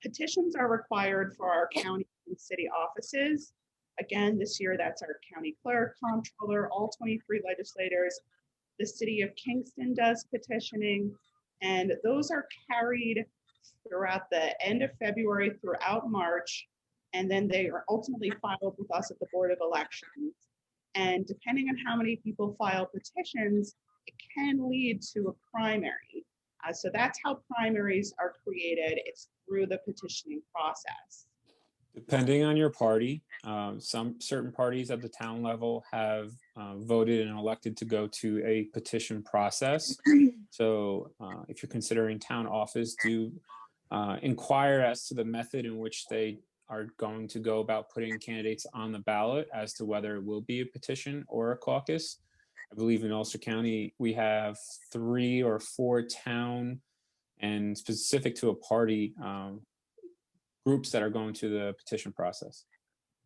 Petitions are required for our county and city offices. Again, this year, that's our county clerk, comptroller, all 23 legislators. The city of Kingston does petitioning, and those are carried throughout the end of February throughout March, and then they are ultimately filed with us at the Board of Elections. And depending on how many people file petitions, it can lead to a primary. So that's how primaries are created. It's through the petitioning process. Depending on your party, some certain parties at the town level have voted and elected to go to a petition process. So if you're considering town office, do inquire as to the method in which they are going to go about putting candidates on the ballot as to whether it will be a petition or a caucus. I believe in Ulster County, we have 3 or 4 town and specific to a party groups that are going to the petition process.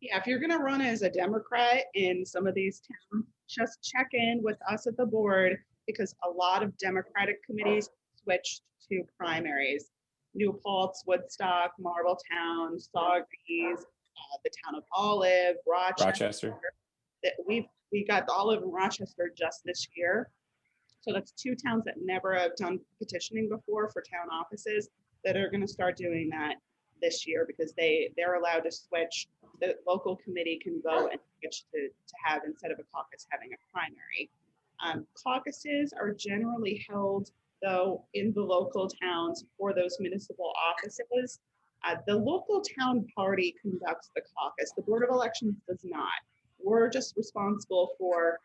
Yeah, if you're going to run as a Democrat in some of these towns, just check in with us at the board, because a lot of Democratic committees switched to primaries. New Paltz, Woodstock, Marbletown, Sawgrees, the town of Olive, Rochester. We got Olive and Rochester just this year. So that's 2 towns that never have done petitioning before for town offices that are going to start doing that this year, because they're allowed to switch. The local committee can go and switch to have, instead of a caucus, having a primary. Caucuses are generally held, though, in the local towns for those municipal offices. The local town party conducts the caucus. The Board of Elections does not. We're just responsible for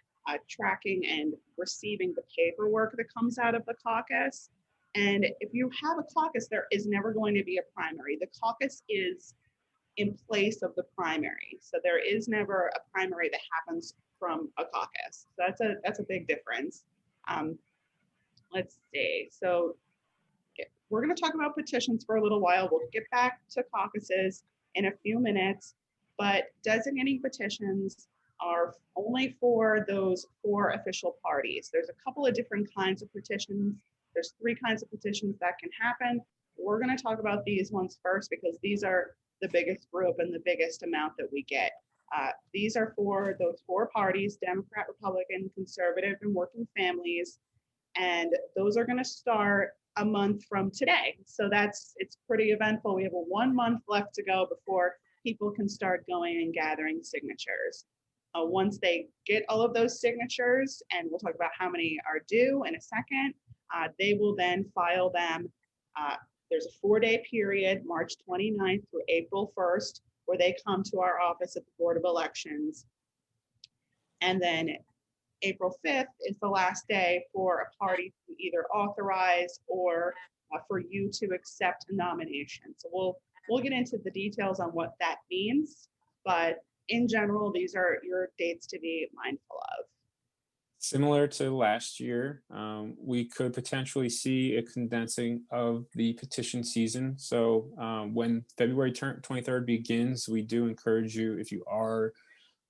tracking and receiving the paperwork that comes out of the caucus. And if you have a caucus, there is never going to be a primary. The caucus is in place of the primary. So there is never a primary that happens from a caucus. So that's a big difference. Let's see. So we're going to talk about petitions for a little while. We'll get back to caucuses in a few minutes, but designating petitions are only for those 4 official parties. There's a couple of different kinds of petitions. There's 3 kinds of petitions that can happen. We're going to talk about these ones first, because these are the biggest group and the biggest amount that we get. These are for those 4 parties: Democrat, Republican, Conservative, and Working Families. And those are going to start a month from today. So it's pretty eventful. We have a 1 month left to go before people can start going and gathering signatures. Once they get all of those signatures, and we'll talk about how many are due in a second, they will then file them. There's a 4-day period, March 29th through April 1st, where they come to our office at the Board of Elections. And then April 5th is the last day for a party to either authorize or for you to accept a nomination. So we'll get into the details on what that means, but in general, these are your dates to be mindful of. Similar to last year, we could potentially see a condensing of the petition season. So when February 23rd begins, we do encourage you, if you are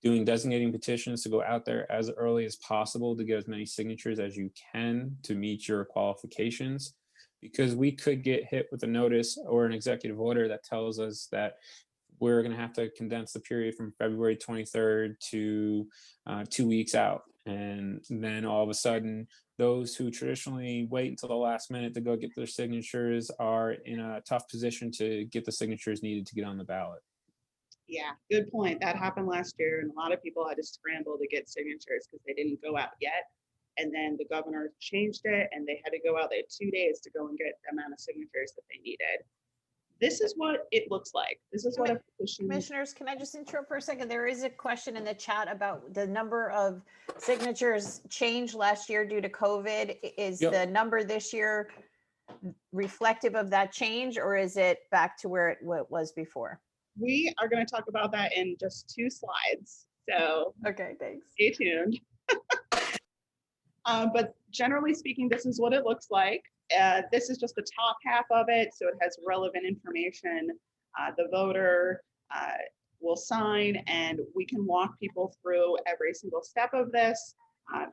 doing designating petitions, to go out there as early as possible to get as many signatures as you can to meet your qualifications, because we could get hit with a notice or an executive order that tells us that we're going to have to condense the period from February 23rd to 2 weeks out. And then all of a sudden, those who traditionally wait until the last minute to go get their signatures are in a tough position to get the signatures needed to get on the ballot. Yeah, good point. That happened last year, and a lot of people had to scramble to get signatures because they didn't go out yet. And then the governor changed it, and they had to go out. They had 2 days to go and get the amount of signatures that they needed. This is what it looks like. This is what a petition. Commissioners, can I just interrupt for a second? There is a question in the chat about the number of signatures changed last year due to COVID. Is the number this year reflective of that change, or is it back to where it was before? We are going to talk about that in just 2 slides. So okay, thanks. Stay tuned. But generally speaking, this is what it looks like. This is just the top half of it, so it has relevant information. The voter will sign, and we can walk people through every single step of this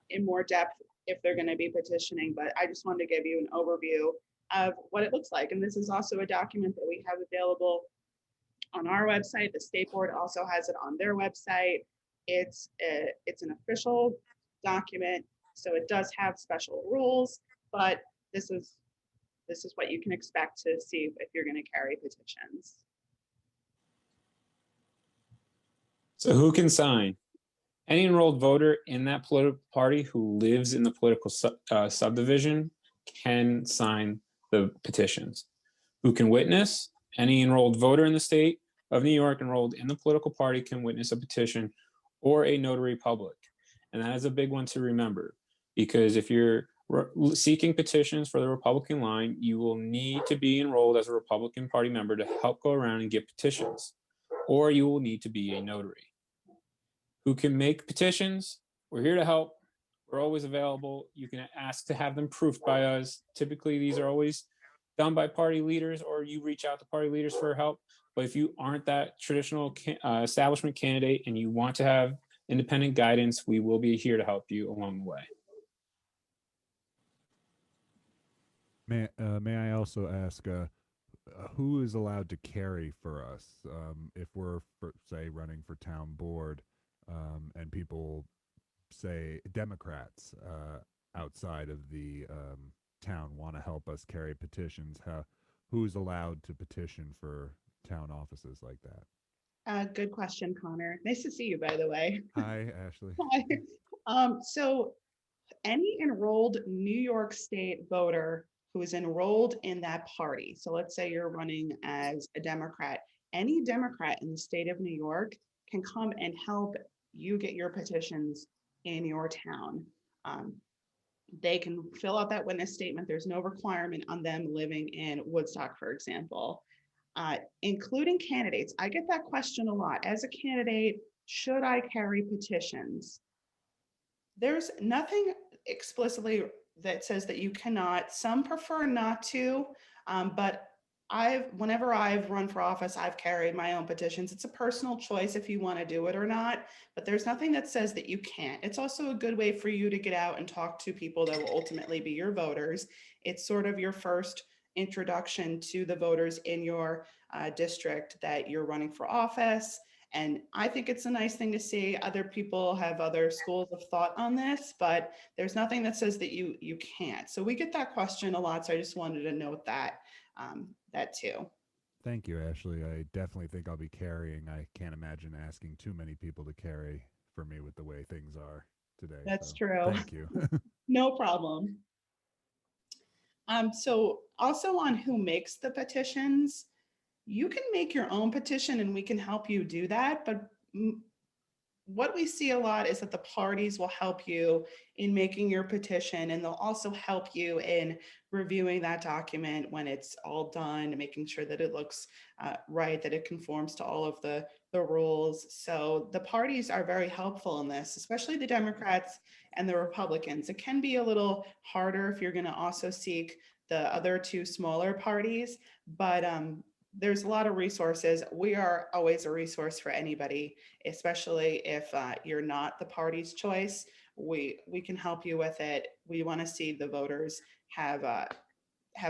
in more depth if they're going to be petitioning. But I just wanted to give you an overview. of what it looks like. And this is also a document that we have available on our website. The state board also has it on their website. It's an official document, so it does have special rules, but this is what you can expect to see if you're going to carry petitions. So who can sign? Any enrolled voter in that political party who lives in the political subdivision can sign the petitions. Who can witness? Any enrolled voter in the state of New York enrolled in the political party can witness a petition or a notary public. And that is a big one to remember, because if you're seeking petitions for the Republican line, you will need to be enrolled as a Republican Party member to help go around and get petitions, or you will need to be a notary. Who can make petitions? We're here to help. We're always available. You can ask to have them proofed by us. Typically, these are always done by party leaders, or you reach out to party leaders for help. But if you aren't that traditional establishment candidate and you want to have independent guidance, we will be here to help you along the way. May I also ask, who is allowed to carry for us if we're, say, running for town board, and people, say, Democrats outside of the town want to help us carry petitions? Who's allowed to petition for town offices like that? Good question, Connor. Nice to see you, by the way. Hi, Ashley. Hi. So any enrolled New York State voter who is enrolled in that party, so let's say you're running as a Democrat, any Democrat in the state of New York can come and help you get your petitions in your town. They can fill out that witness statement. There's no requirement on them living in Woodstock, for example. Including candidates. I get that question a lot. As a candidate, should I carry petitions? There's nothing explicitly that says that you cannot. Some prefer not to, but whenever I've run for office, I've carried my own petitions. It's a personal choice if you want to do it or not, but there's nothing that says that you can't. It's also a good way for you to get out and talk to people that will ultimately be your voters. It's sort of your first introduction to the voters in your district that you're running for office. And I think it's a nice thing to see. Other people have other schools of thought on this, but there's nothing that says that you can't. So we get that question a lot. So I just wanted to note that too. Thank you, Ashley. I definitely think I'll be carrying. I can't imagine asking too many people to carry for me with the way things are today. That's so true. Thank you. No problem. So also on who makes the petitions, you can make your own petition and we can help you do that. But what we see a lot is that the parties will help you in making your petition, and they'll also help you in reviewing that document when it's all done, making sure that it looks right, that it conforms to all of the rules. So the parties are very helpful in this, especially the Democrats and the Republicans. It can be a little harder if you're going to also seek the other two smaller parties, but there's a lot of resources. We are always a resource for anybody, especially if you're not the party's choice. We can help you with it. We want to see the voters have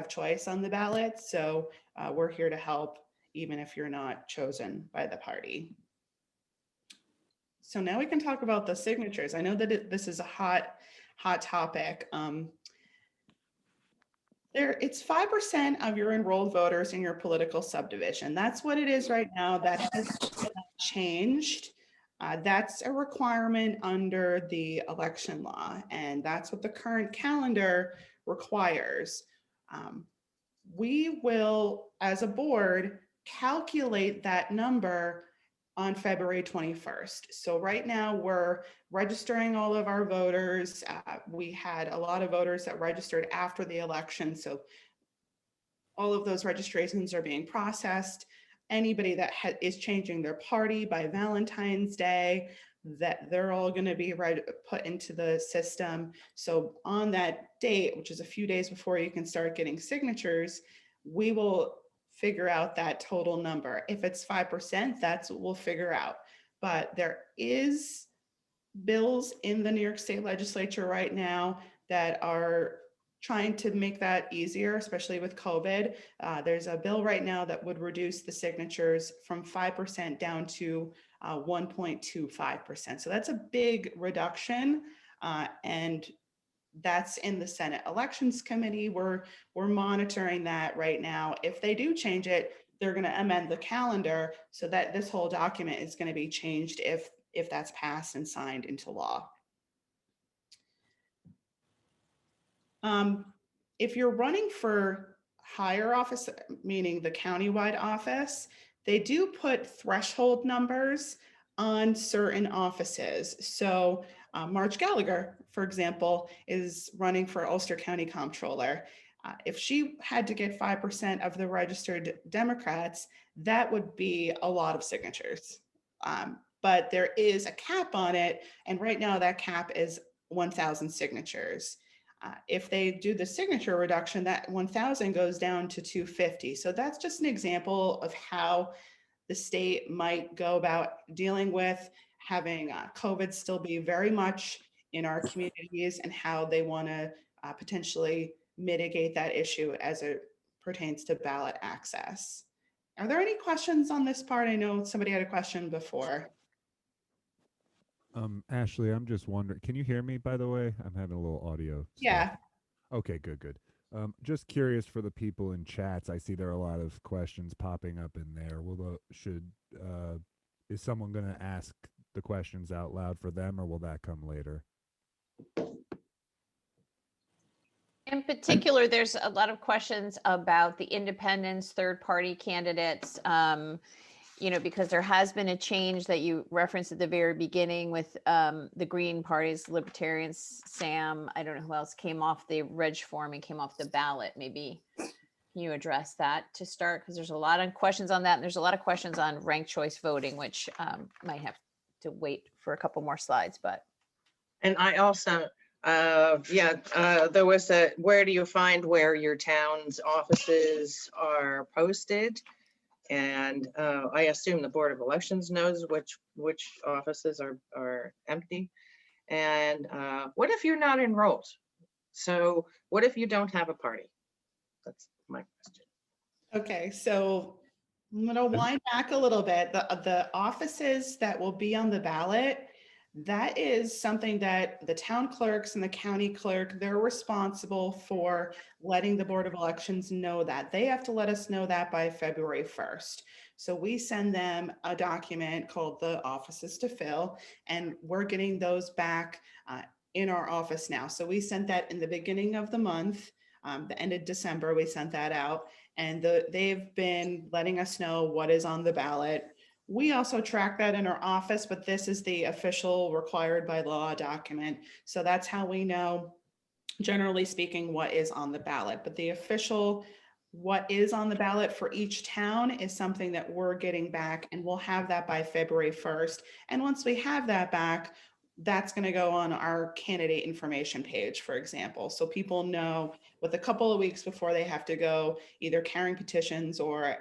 choice on the ballot. So we're here to help, even if you're not chosen by the party. So now we can talk about the signatures. I know that this is a hot topic. It's 5% of your enrolled voters in your political subdivision. That's what it is right now. That has changed. That's a requirement under the election law, and that's what the current calendar requires. We will, as a board, calculate that number on February 21st. So right now we're registering all of our voters. We had a lot of voters that registered after the election. So all of those registrations are being processed. Anybody that is changing their party by Valentine's Day, that they're all going to be put into the system. So on that date, which is a few days before you can start getting signatures, we will figure out that total number. If it's 5%, that's what we'll figure out. But there is bills in the New York State Legislature right now that are trying to make that easier, especially with COVID. There's a bill right now that would reduce the signatures from 5% down to 1.25%. So that's a big reduction. And that's in the Senate Elections Committee. We're monitoring that right now. If they do change it, they're going to amend the calendar so that this whole document is going to be changed if that's passed and signed into law. If you're running for higher office, meaning the countywide office, they do put threshold numbers on certain offices. So Marge Gallagher, for example, is running for Ulster County Comptroller. If she had to get 5% of the registered Democrats, that would be a lot of signatures. But there is a cap on it. And right now that cap is 1,000 signatures. If they do the signature reduction, that 1,000 goes down to 250. So that's just an example of how the state might go about dealing with having COVID still be very much in our communities and how they want to potentially mitigate that issue as it pertains to ballot access. Are there any questions on this part? I know somebody had a question before. Ashley, I'm just wondering, can you hear me, by the way? I'm having a little audio stuff. Yeah. Okay, good. Just curious for the people in chats. I see there are a lot of questions popping up in there. Is someone going to ask the questions out loud for them, or will that come later? In particular, there's a lot of questions about the independents, third-party candidates, because there has been a change that you referenced at the very beginning with the Green Party's Libertarians. Sam, I don't know who else came off the reg form and came off the ballot. Maybe you address that to start, because there's a lot of questions on that. And there's a lot of questions on ranked choice voting, which might have to wait for a couple more slides. And I also, there was where do you find where your town's offices are posted? And I assume the Board of Elections knows which offices are empty. And what if you're not enrolled? So what if you don't have a party? That's my question. Okay, so I'm going to wind back a little bit. The offices that will be on the ballot, that is something that the town clerks and the county clerk, they're responsible for letting the Board of Elections know that. They have to let us know that by February 1st. So we send them a document called the offices to fill, and we're getting those back in our office now. So we sent that in the beginning of the month, the end of December, we sent that out, and they've been letting us know what is on the ballot. We also track that in our office, but this is the official required by law document. So that's how we know, generally speaking, what is on the ballot. But the official, what is on the ballot for each town is something that we're getting back, and we'll have that by February 1st. And once we have that back, that's going to go on our candidate information page, for example. So people know with a couple of weeks before they have to go either carrying petitions or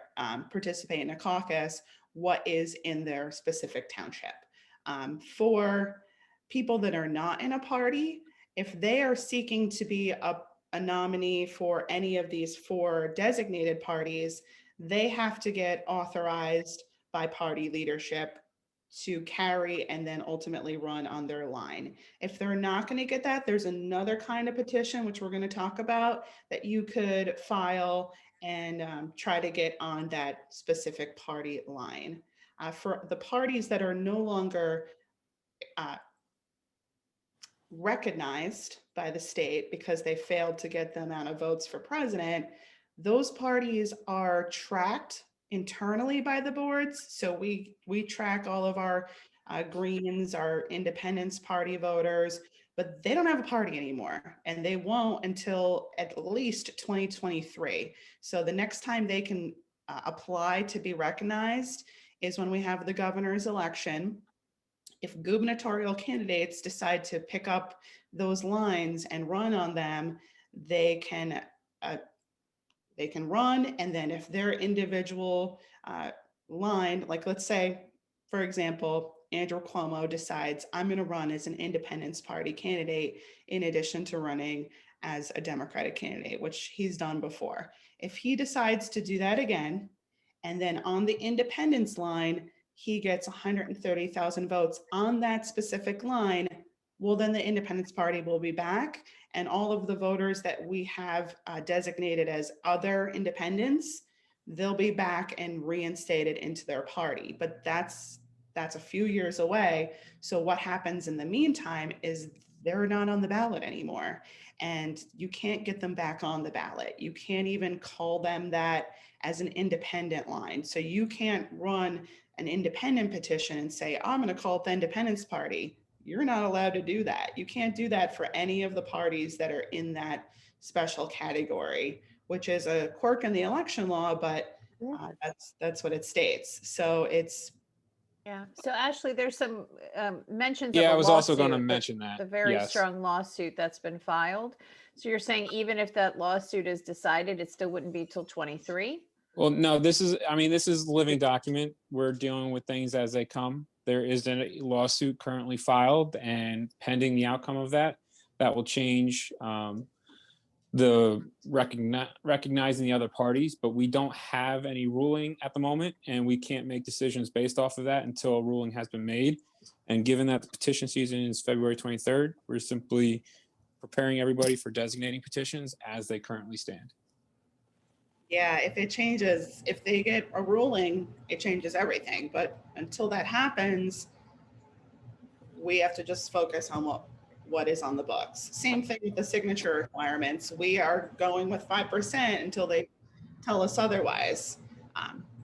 participate in a caucus, what is in their specific township. For people that are not in a party, if they are seeking to be a nominee for any of these 4 designated parties, they have to get authorized by party leadership to carry and then ultimately run on their line. If they're not going to get that, there's another kind of petition, which we're going to talk about, that you could file and try to get on that specific party line. For the parties that are no longer recognized by the state because they failed to get the amount of votes for president, those parties are tracked internally by the boards. So we track all of our Greens, our Independence Party voters, but they don't have a party anymore, and they won't until at least 2023. So the next time they can apply to be recognized is when we have the governor's election. If gubernatorial candidates decide to pick up those lines and run on them, they can run. And then if their individual line, like let's say, for example, Andrew Cuomo decides I'm going to run as an Independence Party candidate in addition to running as a Democratic candidate, which he's done before. If he decides to do that again, and then on the independence line, he gets 130,000 votes on that specific line, well, then the Independence Party will be back, and all of the voters that we have designated as other independents, they'll be back and reinstated into their party. But that's a few years away. So what happens in the meantime is they're not on the ballot anymore, and you can't get them back on the ballot. You can't even call them that as an independent line. So you can't run an independent petition and say, I'm going to call it the Independence Party. You're not allowed to do that. You can't do that for any of the parties that are in that special category, which is a quirk in the election law, but that's what it states. So it's. Yeah. So Ashley, there's some mentions. Yeah, of I was also going to lawsuit, mention that. the very Yes. strong lawsuit that's been filed. So you're saying even if that lawsuit is decided, it still wouldn't be till 23? Well, no, this is living document. We're dealing with things as they come. There is a lawsuit currently filed, and pending the outcome of that will change the recognizing the other parties, but we don't have any ruling at the moment, and we can't make decisions based off of that until a ruling has been made. And given that the petition season is February 23rd, we're simply preparing everybody for designating petitions as they currently stand. Yeah, if it changes, if they get a ruling, it changes everything. But until that happens, we have to just focus on what is on the books. Same thing with the signature requirements. We are going with 5% until they tell us otherwise.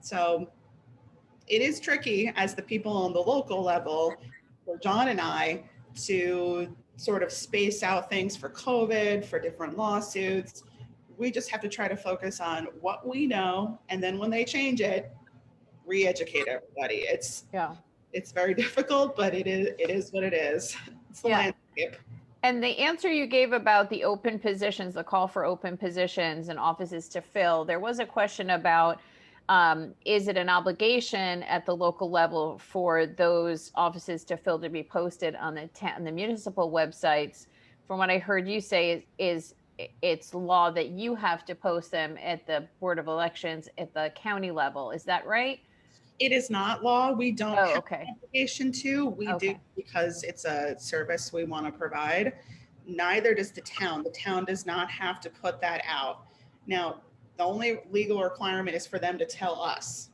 So it is tricky as the people on the local level, for John and I, to sort of space out things for COVID, for different lawsuits. We just have to try to focus on what we know, and then when they change it, re-educate everybody. It's very difficult, but it is what it is. It's the landscape. And the answer you gave about the open positions, the call for open positions and offices to fill, there was a question about, is it an obligation at the local level for those offices to fill to be posted on the municipal websites? From what I heard you say is it's law that you have to post them at the Board of Elections at the county level. Is that right? It is not law. We don't have an obligation to. We do because it's a service we want to provide. Neither does the town. The town does not have to put that out. Now, the only legal requirement is for them to tell us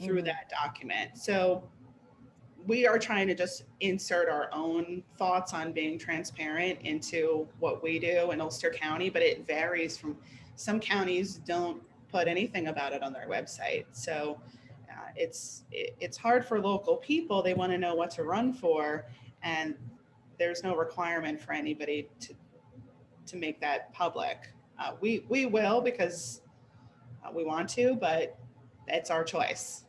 through that document. So we are trying to just insert our own thoughts on being transparent into what we do in Ulster County, but it varies from some counties don't put anything about it on their website. So it's hard for local people. They want to know what to run for, and there's no requirement for anybody to make that public. We will because we want to, but it's our choice.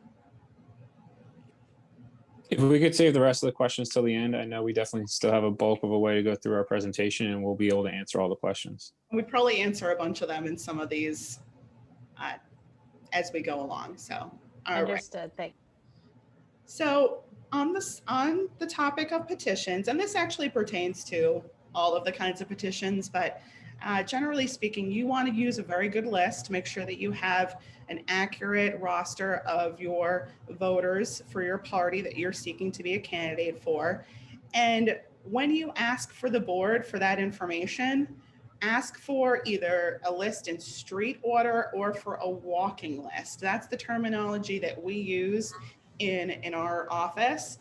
If we could save the rest of the questions till the end, I know we definitely still have a bulk of a way to go through our presentation, and we'll be able to answer all the questions. We'd probably answer a bunch of them in some of these as we go along. So, understood. Thanks. So on the topic of petitions, and this actually pertains to all of the kinds of petitions, but generally speaking, you want to use a very good list to make sure that you have an accurate roster of your voters for your party that you're seeking to be a candidate for. And when you ask for the board for that information, ask for either a list in street order or for a walking list. That's the terminology that we use in our office.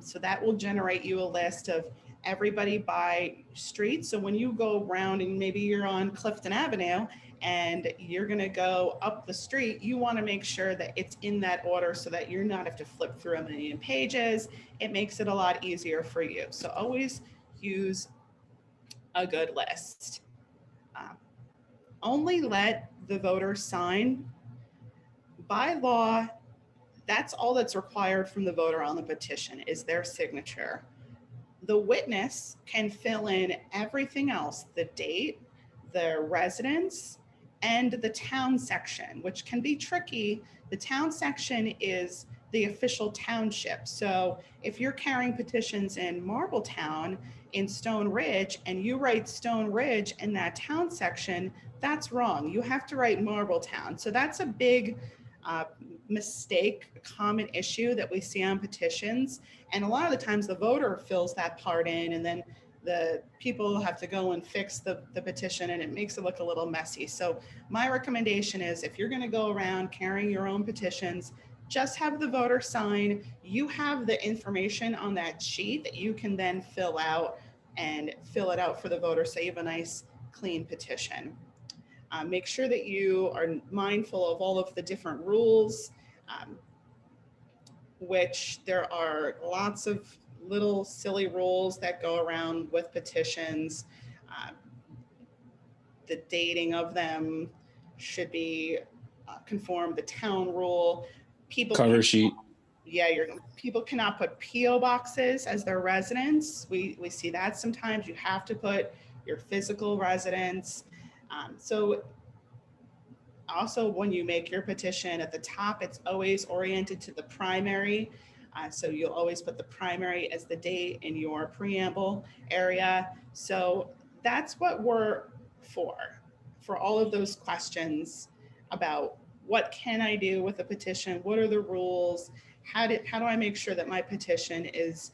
So that will generate you a list of everybody by street. So when you go around and maybe you're on Clifton Avenue and you're going to go up the street, you want to make sure that it's in that order so that you're not have to flip through a million pages. It makes it a lot easier for you. So always use a good list. Only let the voter sign. By law, that's all that's required from the voter on the petition is their signature. The witness can fill in everything else, the date, the residence, and the town section, which can be tricky. The town section is the official township. So if you're carrying petitions in Marbletown, in Stone Ridge, and you write Stone Ridge in that town section, that's wrong. You have to write Marbletown. So that's a big mistake, a common issue that we see on petitions. And a lot of the times the voter fills that part in, and then the people have to go and fix the petition, and it makes it look a little messy. So my recommendation is, if you're going to go around carrying your own petitions, just have the voter sign. You have the information on that sheet that you can then fill out and fill it out for the voter, so you have a nice clean petition. Make sure that you are mindful of all of the different rules, which there are lots of little silly rules that go around with petitions. The dating of them should be conform the town rule. People Cover sheet. Yeah, people cannot put PO boxes as their residence. We see that sometimes. You have to put your physical residence. So also, when you make your petition at the top, it's always oriented to the primary. So you'll always put the primary as the date in your preamble area. So that's what we're for all of those questions about what can I do with a petition? What are the rules? How do I make sure that my petition is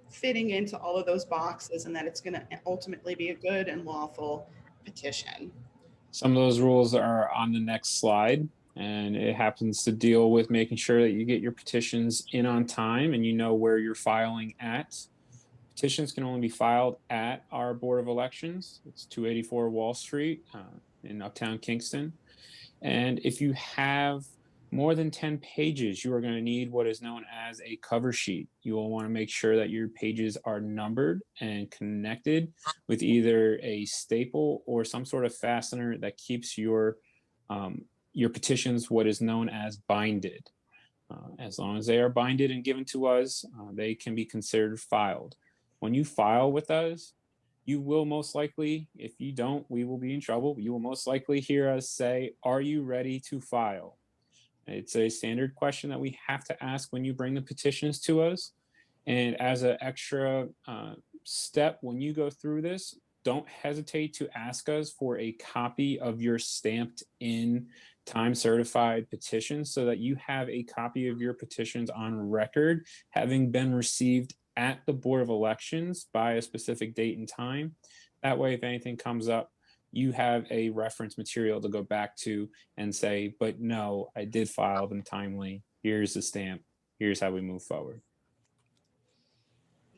fitting into all of those boxes, and that it's going to ultimately be a good and lawful petition? Some of those rules are on the next slide, and it happens to deal with making sure that you get your petitions in on time and you know where you're filing at. Petitions can only be filed at our Board of Elections. It's 284 Wall Street in Uptown Kingston. And if you have more than 10 pages, you are going to need what is known as a cover sheet. You will want to make sure that your pages are numbered and connected with either a staple or some sort of fastener that keeps your petitions what is known as binded. As long as they are binded and given to us, they can be considered filed. When you file with us, you will most likely, if you don't, we will be in trouble. You will most likely hear us say, "Are you ready to file?" It's a standard question that we have to ask when you bring the petitions to us. And as an extra step, when you go through this, don't hesitate to ask us for a copy of your stamped in time certified petition, so that you have a copy of your petitions on record, having been received at the Board of Elections by a specific date and time. That way, if anything comes up, you have a reference material to go back to and say, "But no, I did file them timely. Here's the stamp. Here's how we move forward."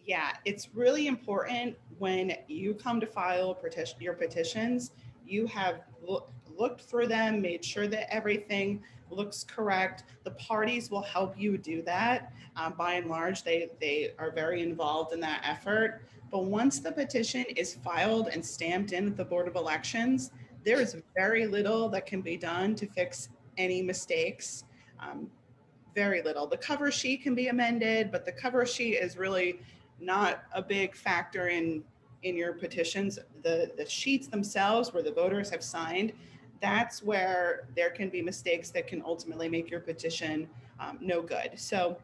Yeah, it's really important when you come to file your petitions, you have looked through them, made sure that everything looks correct. The parties will help you do that. By and large, they are very involved in that effort. But once the petition is filed and stamped in at the Board of Elections, there is very little that can be done to fix any mistakes. Very little. The cover sheet can be amended, but the cover sheet is really not a big factor in your petitions. The sheets themselves, where the voters have signed, that's where there can be mistakes that can ultimately make your petition no good. So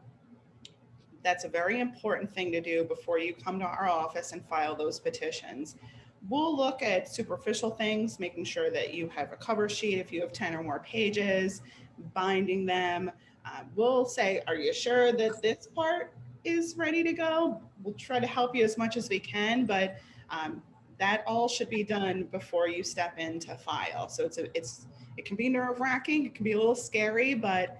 that's a very important thing to do before you come to our office and file those petitions. We'll look at superficial things, making sure that you have a cover sheet if you have 10 or more pages, binding them. We'll say, "Are you sure that this part is ready to go?" We'll try to help you as much as we can, but that all should be done before you step in to file. So it can be nerve-wracking, it can be a little scary, but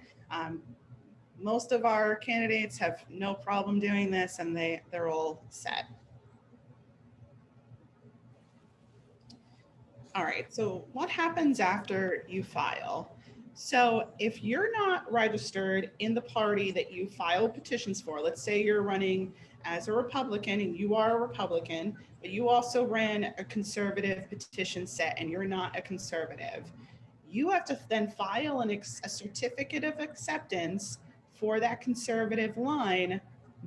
most of our candidates have no problem doing this, and they're all set. All right, so what happens after you file? So if you're not registered in the party that you file petitions for, let's say you're running as a Republican and you are a Republican, but you also ran a conservative petition set and you're not a conservative, you have to then file a certificate of acceptance for that conservative line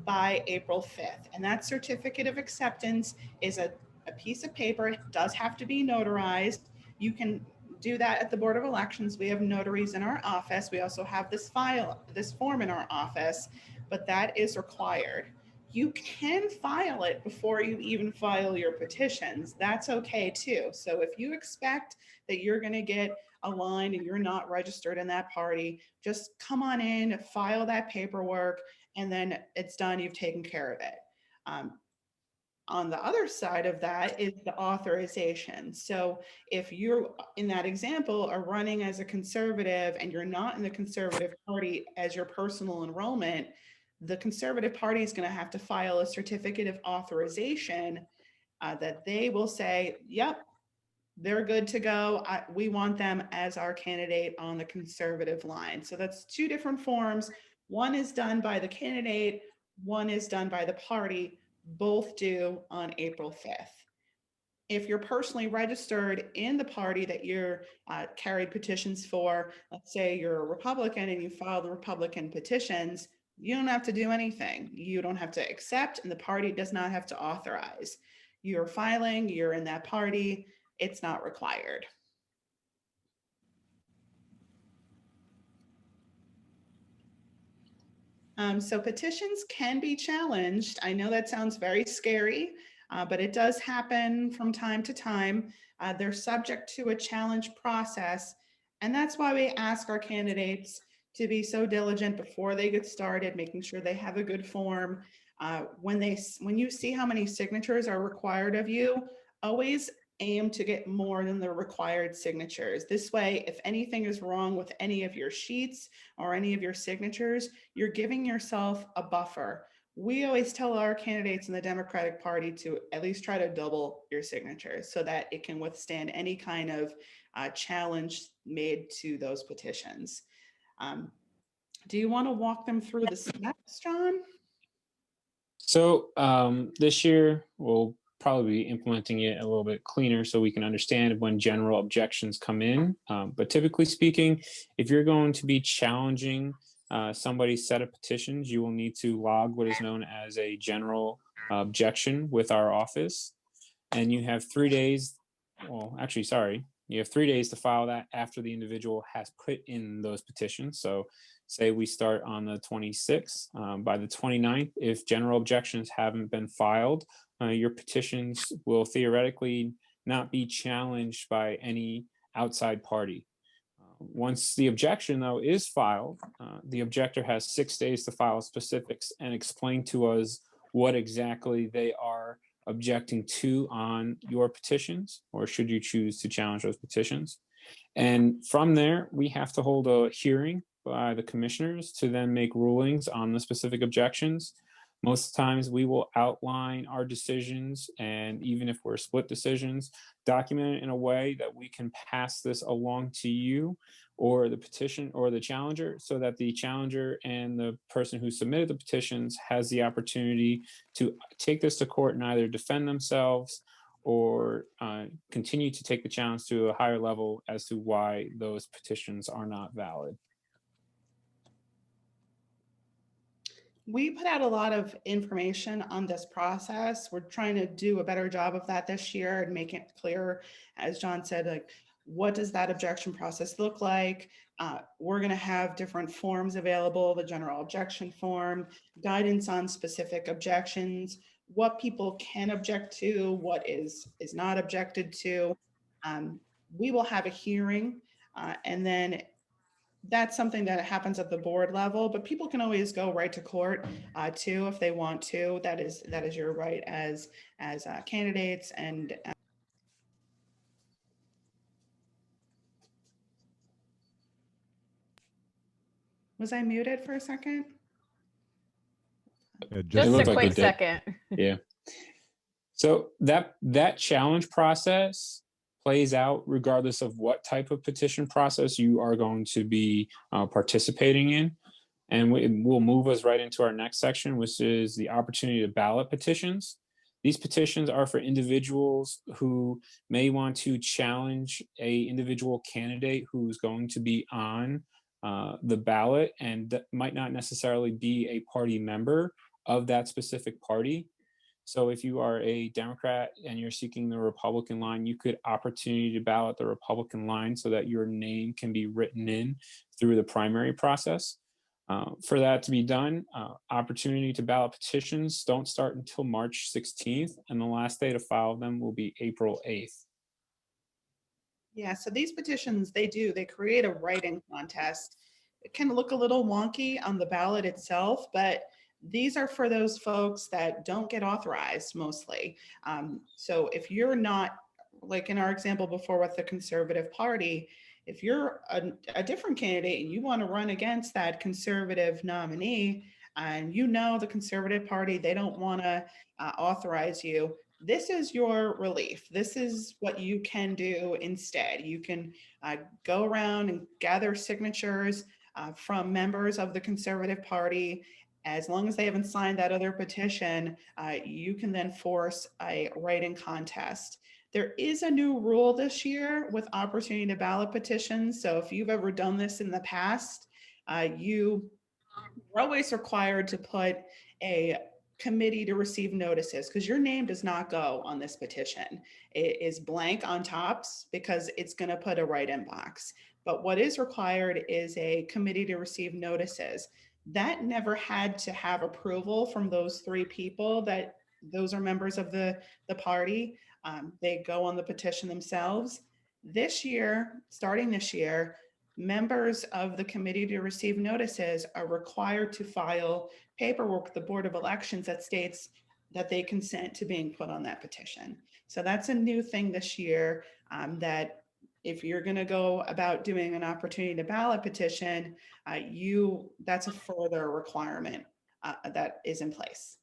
by April 5th. And that certificate of acceptance is a piece of paper. It does have to be notarized. You can do that at the Board of Elections. We have notaries in our office. We also have this form in our office, but that is required. You can file it before you even file your petitions. That's okay too. So if you expect that you're going to get aligned and you're not registered in that party, just come on in, file that paperwork, and then it's done. You've taken care of it. On the other side of that is the authorization. So if you're, in that example, are running as a conservative and you're not in the conservative party as your personal enrollment, the conservative party is going to have to file a certificate of authorization that they will say, yep, they're good to go. We want them as our candidate on the conservative line. So that's two different forms. One is done by the candidate, one is done by the party, both due on April 5th. If you're personally registered in the party that you're carried petitions for, let's say you're a Republican and you file the Republican petitions, you don't have to do anything. You don't have to accept, and the party does not have to authorize. You're filing, you're in that party, it's not required. So petitions can be challenged. I know that sounds very scary, but it does happen from time to time. They're subject to a challenge process. And that's why we ask our candidates to be so diligent before they get started, making sure they have a good form. When you see how many signatures are required of you, always aim to get more than the required signatures. This way, if anything is wrong with any of your sheets or any of your signatures, you're giving yourself a buffer. We always tell our candidates in the Democratic Party to at least try to double your signatures so that it can withstand any kind of challenge made to those petitions. Do you want to walk them through the steps, John? So this year we'll probably be implementing it a little bit cleaner so we can understand when general objections come in. But typically speaking, if you're going to be challenging somebody's set of petitions, you will need to log what is known as a general objection with our office. And you have 3 days, you have 3 days to file that after the individual has put in those petitions. So say we start on the 26th, by the 29th, if general objections haven't been filed, your petitions will theoretically not be challenged by any outside party. Once the objection, though, is filed, the objector has 6 days to file specifics and explain to us what exactly they are objecting to on your petitions, or should you choose to challenge those petitions. And from there, we have to hold a hearing by the commissioners to then make rulings on the specific objections. Most times we will outline our decisions, and even if we're split decisions, document it in a way that we can pass this along to you or the petition or the challenger, so that the challenger and the person who submitted the petitions has the opportunity to take this to court and either defend themselves or continue to take the challenge to a higher level as to why those petitions are not valid. We put out a lot of information on this process. We're trying to do a better job of that this year and make it clear, as John said, like, what does that objection process look like? We're going to have different forms available, the general objection form, guidance on specific objections, what people can object to, what is not objected to. We will have a hearing, and then that's something that happens at the board level, but people can always go right to court too if they want to. That is your right as candidates. And was I muted for a second? Just a quick second. Yeah. So that challenge process plays out regardless of what type of petition process you are going to be participating in. And we'll move us right into our next section, which is the opportunity to ballot petitions. These petitions are for individuals who may want to challenge a individual candidate who's going to be on the ballot and that might not necessarily be a party member of that specific party. So if you are a Democrat and you're seeking the Republican line, you could opportunity to ballot the Republican line so that your name can be written in through the primary process. For that to be done, opportunity to ballot petitions don't start until March 16th, and the last day to file them will be April 8th. Yeah, so these petitions, they create a write-in contest. It can look a little wonky on the ballot itself, but these are for those folks that don't get authorized mostly. So if you're not, like in our example before with the Conservative Party, if you're a different candidate and you want to run against that conservative nominee, and you know the Conservative Party, they don't want to authorize you, this is your relief. This is what you can do instead. You can go around and gather signatures from members of the Conservative Party. As long as they haven't signed that other petition, you can then force a write-in contest. There is a new rule this year with opportunity to ballot petitions. So if you've ever done this in the past, you are always required to put a committee to receive notices, because your name does not go on this petition. It is blank on tops because it's going to put a write-in box. But what is required is a committee to receive notices. That never had to have approval from those three people that those are members of the party. They go on the petition themselves. This year, starting this year, members of the committee to receive notices are required to file paperwork with the Board of Elections that states that they consent to being put on that petition. So that's a new thing this year, that if you're going to go about doing an opportunity to ballot petition, that's a further requirement that is in place.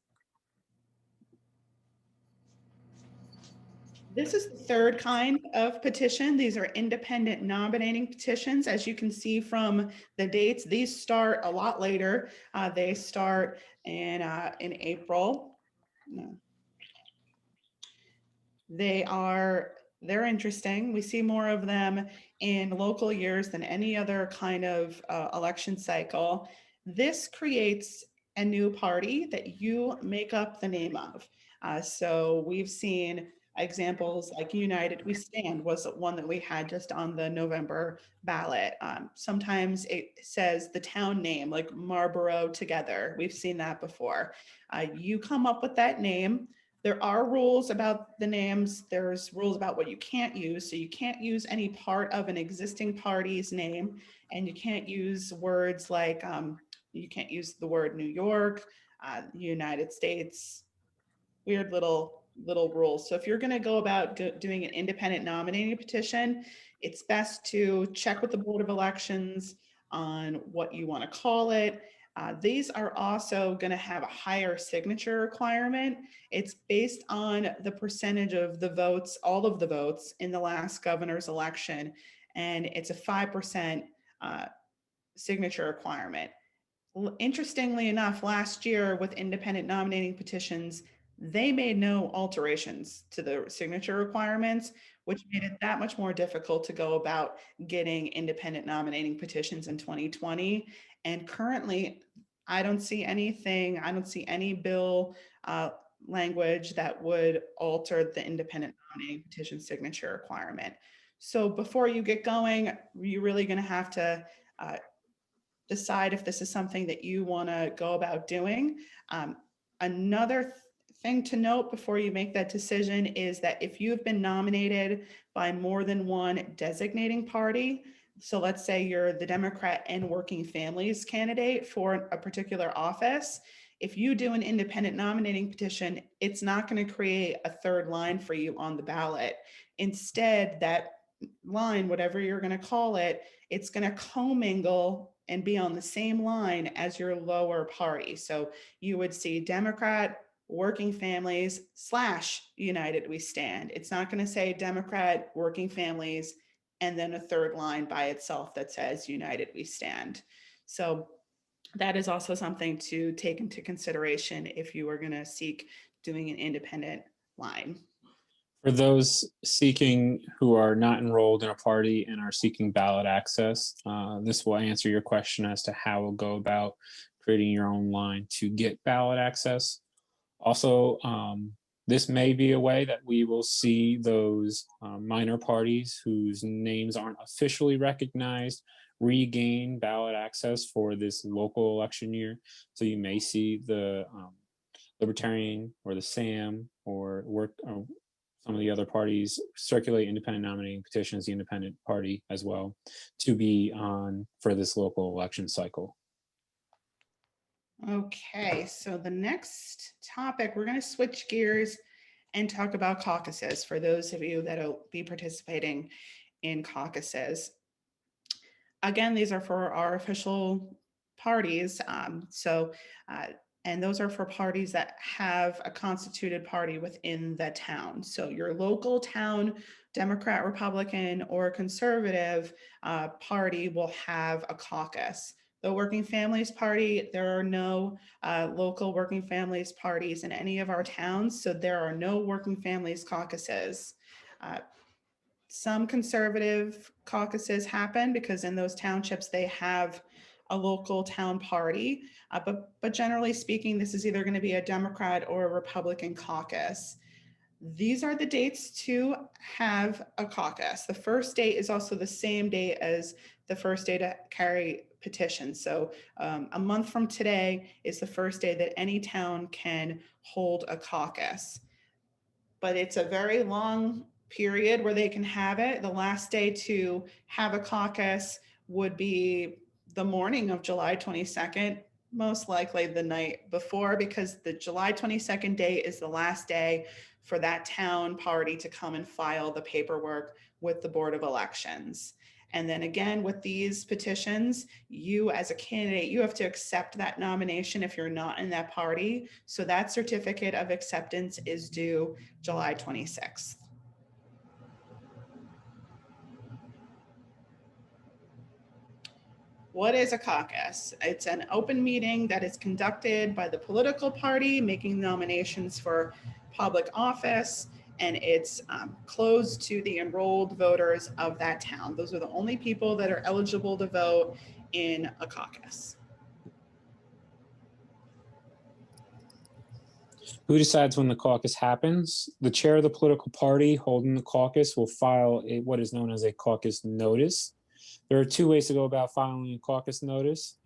This is the third kind of petition. These are independent nominating petitions. As you can see from the dates, these start a lot later. They start in April. They're interesting. We see more of them in local years than any other kind of election cycle. This creates a new party that you make up the name of. So we've seen examples like United We Stand was one that we had just on the November ballot. Sometimes it says the town name, like Marlborough Together. We've seen that before. You come up with that name. There are rules about the names. There's rules about what you can't use. So you can't use any part of an existing party's name, and you can't use words like, you can't use the word New York, United States, weird little rules. So if you're going to go about doing an independent nominating petition, it's best to check with the Board of Elections on what you want to call it. These are also going to have a higher signature requirement. It's based on the percentage of the votes, all of the votes in the last governor's election, and it's a 5% signature requirement. Interestingly enough, last year with independent nominating petitions, they made no alterations to the signature requirements, which made it that much more difficult to go about getting independent nominating petitions in 2020. And currently, I don't see anything, I don't see any bill language that would alter the independent nominating petition signature requirement. So before you get going, you're really going to have to decide if this is something that you want to go about doing. Another thing to note before you make that decision is that if you've been nominated by more than one designating party, so let's say you're the Democrat and Working Families candidate for a particular office, if you do an independent nominating petition, it's not going to create a third line for you on the ballot. Instead, that line, whatever you're going to call it, it's going to commingle and be on the same line as your lower party. So you would see Democrat, Working Families / United We Stand. It's not going to say Democrat, Working Families, and then a third line by itself that says United We Stand. So that is also something to take into consideration if you are going to seek doing an independent line. For those seeking who are not enrolled in a party and are seeking ballot access, this will answer your question as to how we'll go about creating your own line to get ballot access. Also, this may be a way that we will see those minor parties whose names aren't officially recognized regain ballot access for this local election year. So you may see the Libertarian or the SAM or some of the other parties circulate independent nominating petitions, the independent party as well, to be on for this local election cycle. Okay, so the next topic, we're going to switch gears and talk about caucuses for those of you that will be participating in caucuses. Again, these are for our official parties. And those are for parties that have a constituted party within the town. So your local town Democrat, Republican, or conservative party will have a caucus. The Working Families Party, there are no local Working Families parties in any of our towns, so there are no Working Families caucuses. Some conservative caucuses happen because in those townships they have a local town party, but generally speaking, this is either going to be a Democrat or a Republican caucus. These are the dates to have a caucus. The first date is also the same date as the first day to carry petitions. So a month from today is the first day that any town can hold a caucus. But it's a very long period where they can have it. The last day to have a caucus would be the morning of July 22nd, most likely the night before, because the July 22nd date is the last day for that town party to come and file the paperwork with the Board of Elections. And then again, with these petitions, you as a candidate, you have to accept that nomination if you're not in that party. So that certificate of acceptance is due July 26th. What is a caucus? It's an open meeting that is conducted by the political party making nominations for public office, and it's closed to the enrolled voters of that town. Those are the only people that are eligible to vote in a caucus. Who decides when the caucus happens? The chair of the political party holding the caucus will file what is known as a caucus notice. There are two ways to go about filing a caucus notice.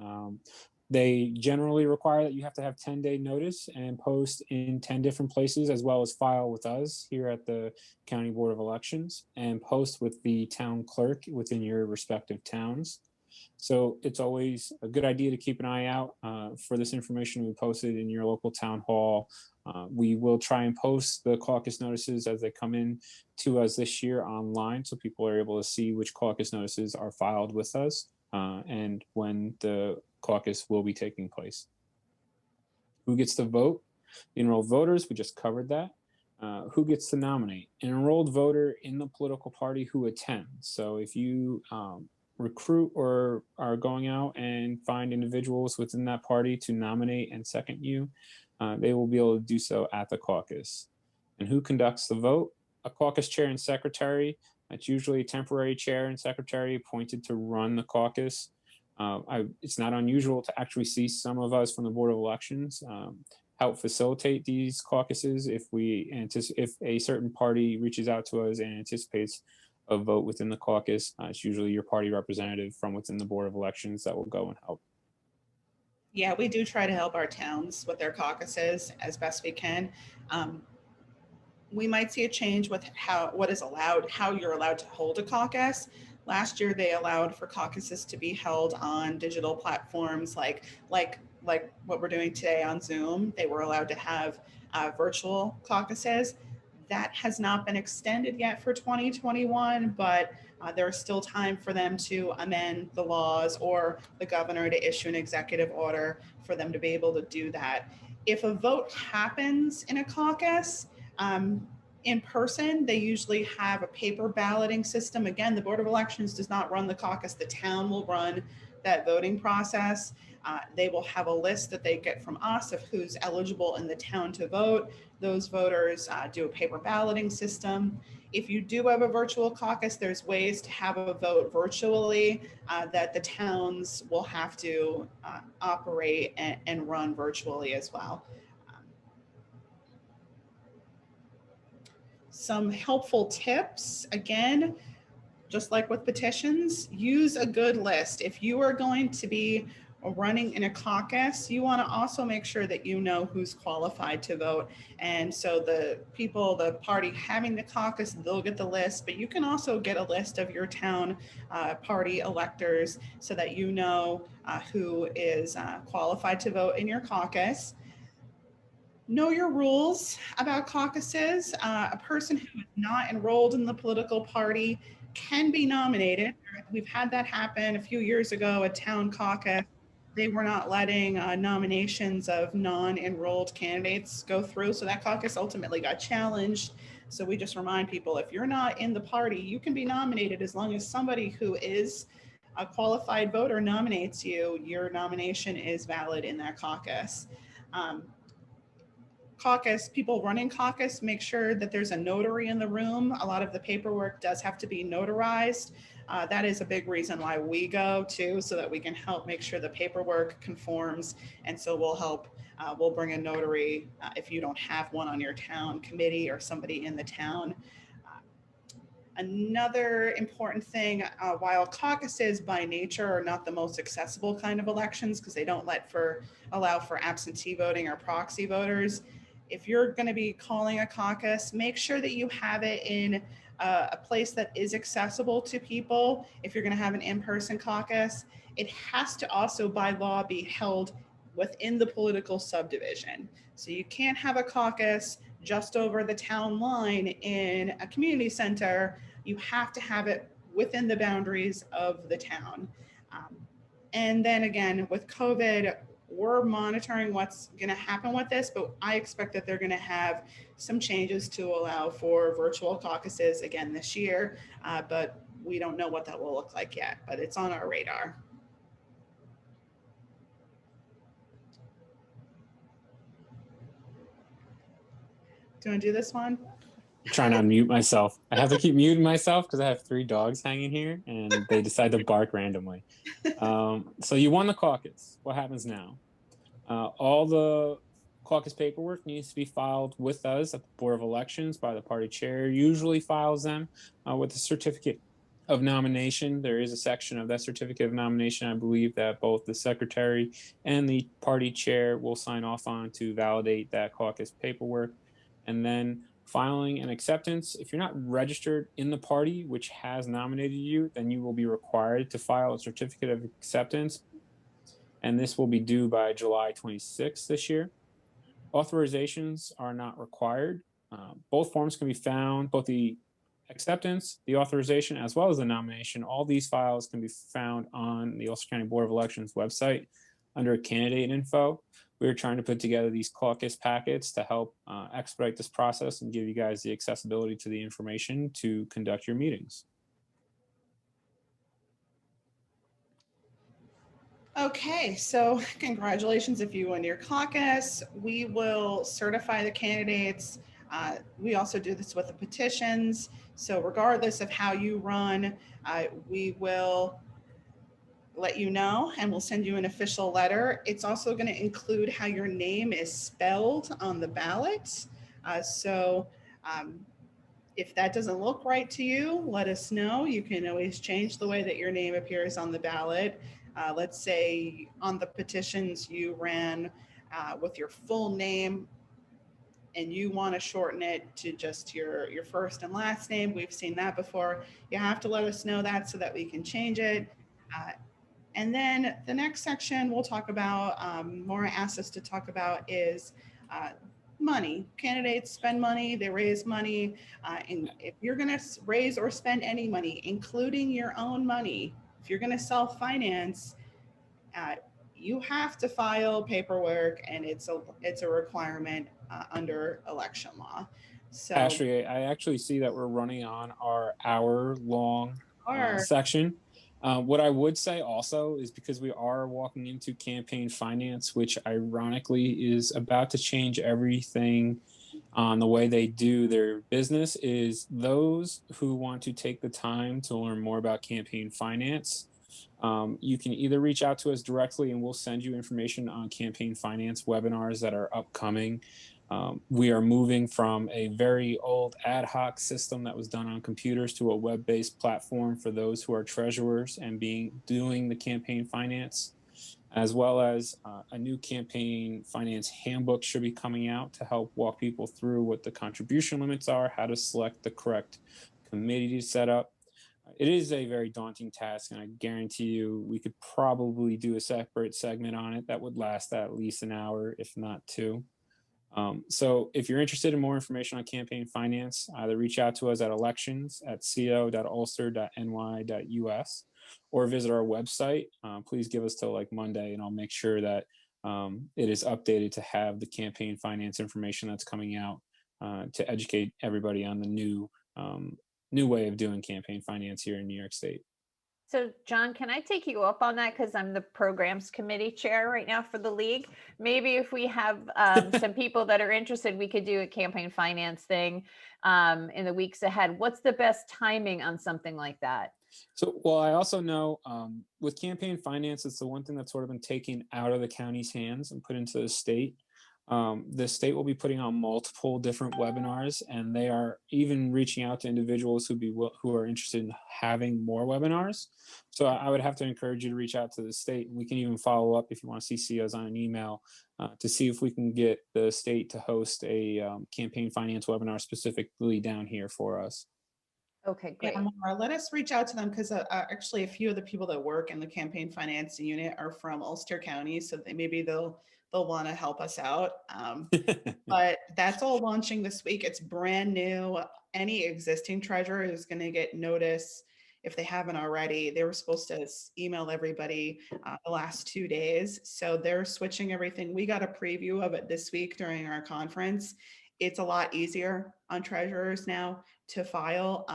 They generally require that you have to have 10-day notice and post in 10 different places, as well as file with us here at the County Board of Elections and post with the town clerk within your respective towns. So it's always a good idea to keep an eye out for this information we posted in your local town hall. We will try and post the caucus notices as they come in to us this year online, so people are able to see which caucus notices are filed with us and when the caucus will be taking place. Who gets to vote? The enrolled voters, we just covered that. Who gets to nominate? An enrolled voter in the political party who attends. So if you recruit or are going out and find individuals within that party to nominate and second you, they will be able to do so at the caucus. And who conducts the vote? A caucus chair and secretary. That's usually a temporary chair and secretary appointed to run the caucus. It's not unusual to actually see some of us from the Board of Elections help facilitate these caucuses if a certain party reaches out to us and anticipates a vote within the caucus. It's usually your party representative from within the Board of Elections that will go and help. Yeah, we do try to help our towns with their caucuses as best we can. We might see a change with what is allowed, how you're allowed to hold a caucus. Last year, they allowed for caucuses to be held on digital platforms like what we're doing today on Zoom. They were allowed to have virtual caucuses. That has not been extended yet for 2021, but there's still time for them to amend the laws or the governor to issue an executive order for them to be able to do that. If a vote happens in a caucus, in person, they usually have a paper balloting system. Again, the Board of Elections does not run the caucus. The town will run that voting process. They will have a list that they get from us of who's eligible in the town to vote. Those voters do a paper balloting system. If you do have a virtual caucus, there's ways to have a vote virtually that the towns will have to operate and run virtually as well. Some helpful tips, again, just like with petitions, use a good list. If you are going to be running in a caucus, you want to also make sure that you know who's qualified to vote. And so the people, the party having the caucus, they'll get the list, but you can also get a list of your town party electors so that you know who is qualified to vote in your caucus. Know your rules about caucuses. A person who is not enrolled in the political party can be nominated. We've had that happen a few years ago, a town caucus. They were not letting nominations of non-enrolled candidates go through. So that caucus ultimately got challenged. So we just remind people, if you're not in the party, you can be nominated as long as somebody who is a qualified voter nominates you, your nomination is valid in that caucus. Caucus, people running caucus, make sure that there's a notary in the room. A lot of the paperwork does have to be notarized. That is a big reason why we go too, so that we can help make sure the paperwork conforms. And so we'll help, we'll bring a notary if you don't have one on your town committee or somebody in the town. Another important thing, while caucuses by nature are not the most accessible kind of elections because they don't allow for absentee voting or proxy voters, if you're going to be calling a caucus, make sure that you have it in a place that is accessible to people. If you're going to have an in-person caucus, it has to also by law be held within the political subdivision. So you can't have a caucus just over the town line in a community center. You have to have it within the boundaries of the town. And then again, with COVID, we're monitoring what's going to happen with this, but I expect that they're going to have some changes to allow for virtual caucuses again this year, but we don't know what that will look like yet, but it's on our radar. Do you want to do this one? I'm trying to unmute myself. I have to keep muting myself because I have 3 dogs hanging here and they decide to bark randomly. So you won the caucus. What happens now? All the caucus paperwork needs to be filed with us at the Board of Elections by the party chair. Usually files them with a certificate of nomination. There is a section of that certificate of nomination, I believe, that both the secretary and the party chair will sign off on to validate that caucus paperwork. And then filing an acceptance. If you're not registered in the party which has nominated you, then you will be required to file a certificate of acceptance. And this will be due by July 26th this year. Authorizations are not required. Both forms can be found, both the acceptance, the authorization, as well as the nomination. All these files can be found on the Ulster County Board of Elections website under candidate info. We're trying to put together these caucus packets to help expedite this process and give you guys the accessibility to the information to conduct your meetings. Okay, so congratulations if you win your caucus. We will certify the candidates. We also do this with the petitions. So regardless of how you run, we will let you know and we'll send you an official letter. It's also going to include how your name is spelled on the ballot. If that doesn't look right to you, let us know. You can always change the way that your name appears on the ballot. Let's say on the petitions you ran with your full name and you want to shorten it to just your first and last name. We've seen that before. You have to let us know that so that we can change it. And then the next section we'll talk about, Maura asked us to talk about is money. Candidates spend money, they raise money. And if you're gonna raise or spend any money, including your own money, if you're gonna self-finance, you have to file paperwork and it's a requirement under election law. So Ashley, I actually see that we're running on our hour-long section. What I would say also is because we are walking into campaign finance, which ironically is about to change everything on the way they do their business, is those who want to take the time to learn more about campaign finance, you can either reach out to us directly and we'll send you information on campaign finance webinars that are upcoming. We are moving from a very old ad hoc system that was done on computers to a web-based platform for those who are treasurers and doing the campaign finance, as well as a new campaign finance handbook should be coming out to help walk people through what the contribution limits are, how to select the correct committee to set up. It is a very daunting task, and I guarantee you we could probably do a separate segment on it that would last at least an hour, if not two. So if you're interested in more information on campaign finance, either reach out to us at elections@co.ulster.ny.us or visit our website. Please give us till like Monday, and I'll make sure that it is updated to have the campaign finance information that's coming out to educate everybody on the new way of doing campaign finance here in New York State. So John, can I take you up on that? Because I'm the programs committee chair right now for the league. Maybe if we have some people that are interested, we could do a campaign finance thing in the weeks ahead. What's the best timing on something like that? So, well, I also know with campaign finance, it's the one thing that's sort of been taken out of the county's hands and put into the state. The state will be putting on multiple different webinars, and they are even reaching out to individuals who are interested in having more webinars. So I would have to encourage you to reach out to the state. We can even follow up if you want to CC us on an email to see if we can get the state to host a campaign finance webinar specifically down here for us. Okay, great. Yeah, Maura, let us reach out to them because actually a few of the people that work in the campaign finance unit are from Ulster County, so maybe they'll want to help us out. But that's all launching this week. It's brand new. Any existing treasurer is going to get notice if they haven't already. They were supposed to email everybody the last 2 days, so they're switching everything. We got a preview of it this week during our conference. It's a lot easier on treasurers now to file,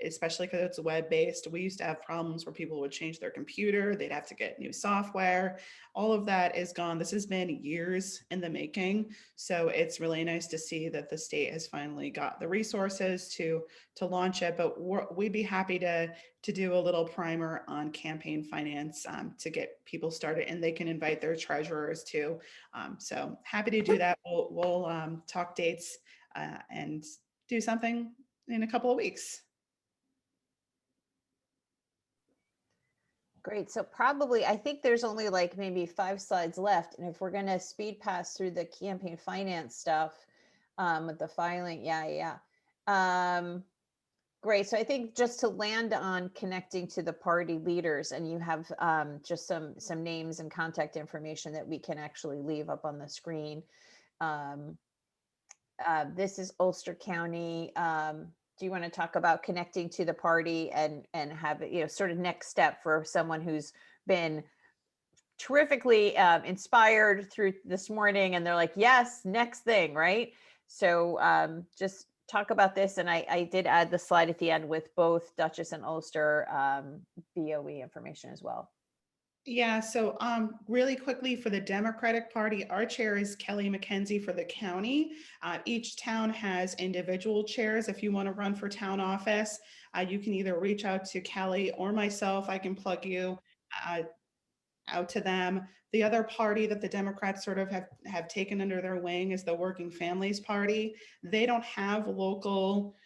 especially because it's web-based. We used to have problems where people would change their computer, they'd have to get new software. All of that is gone. This has been years in the making. So it's really nice to see that the state has finally got the resources to launch it. But we'd be happy to do a little primer on campaign finance to get people started, and they can invite their treasurers too. So happy to do that. We'll talk dates and do something in a couple of weeks. Great. So probably, I think there's only like maybe 5 slides left. And if we're going to speed pass through the campaign finance stuff with the filing, great. So I think just to land on connecting to the party leaders, and you have just some names and contact information that we can actually leave up on the screen. This is Ulster County. Do you want to talk about connecting to the party and have, sort of next step for someone who's been terrifically inspired through this morning and they're like, yes, next thing, right? So just talk about this. And I did add the slide at the end with both Dutchess and Ulster BOE information as well. Yeah, so really quickly for the Democratic Party, our chair is Kelly McKenzie for the county. Each town has individual chairs. If you want to run for town office, you can either reach out to Kelly or myself. I can plug you out to them. The other party that the Democrats sort of have taken under their wing is the Working Families Party. They don't have local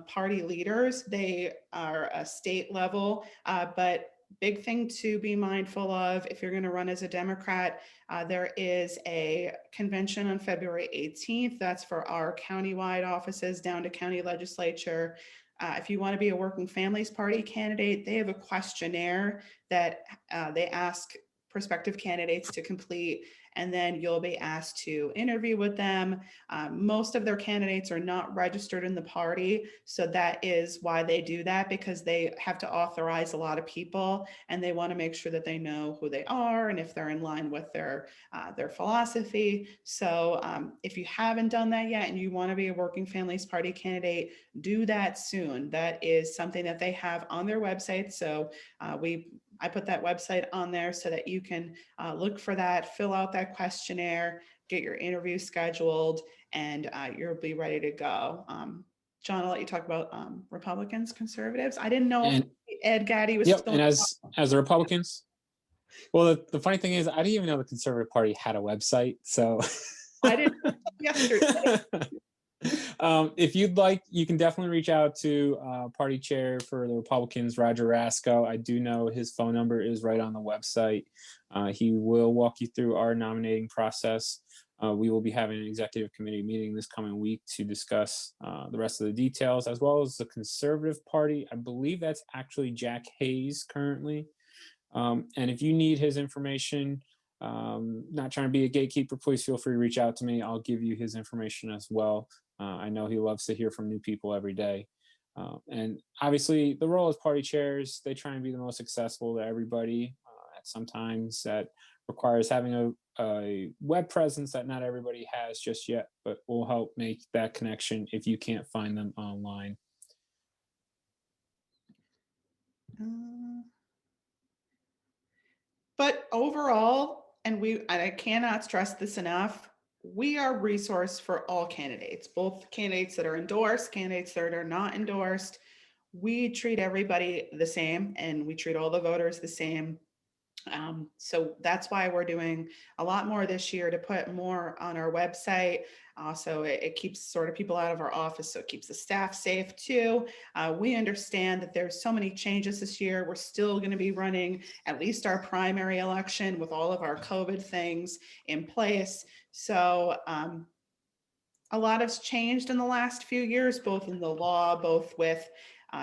party leaders. They are a state level, but big thing to be mindful of if you're going to run as a Democrat, there is a convention on February 18th. That's for our countywide offices down to county legislature. If you want to be a Working Families Party candidate, they have a questionnaire that they ask prospective candidates to complete, and then you'll be asked to interview with them. Most of their candidates are not registered in the party, so that is why they do that, because they have to authorize a lot of people, and they want to make sure that they know who they are and if they're in line with their philosophy. So if you haven't done that yet and you want to be a Working Families Party candidate, do that soon. That is something that they have on their website. So I put that website on there so that you can look for that, fill out that questionnaire, get your interview scheduled, and you'll be ready to go. John, I'll let you talk about Republicans, conservatives. I didn't know if Ed Gaddy was still. And as the Republicans, well, the funny thing is, I didn't even know the Conservative Party had a website. So I didn't yesterday. If you'd like, you can definitely reach out to party chair for the Republicans, Roger Rasco. I do know his phone number is right on the website. He will walk you through our nominating process. We will be having an executive committee meeting this coming week to discuss the rest of the details, as well as the Conservative Party. I believe that's actually Jack Hayes currently. And if you need his information, not trying to be a gatekeeper, please feel free to reach out to me. I'll give you his information as well. I know he loves to hear from new people every day. And obviously, the role as party chairs, they try and be the most accessible to everybody. Sometimes that requires having a web presence that not everybody has just yet, but will help make that connection if you can't find them online. But overall, and I cannot stress this enough, we are a resource for all candidates, both candidates that are endorsed, candidates that are not endorsed. We treat everybody the same, and we treat all the voters the same. So that's why we're doing a lot more this year to put more on our website. So it keeps sort of people out of our office, so it keeps the staff safe too. We understand that there's so many changes this year. We're still going to be running at least our primary election with all of our COVID things in place. So a lot has changed in the last few years, both in the law, both with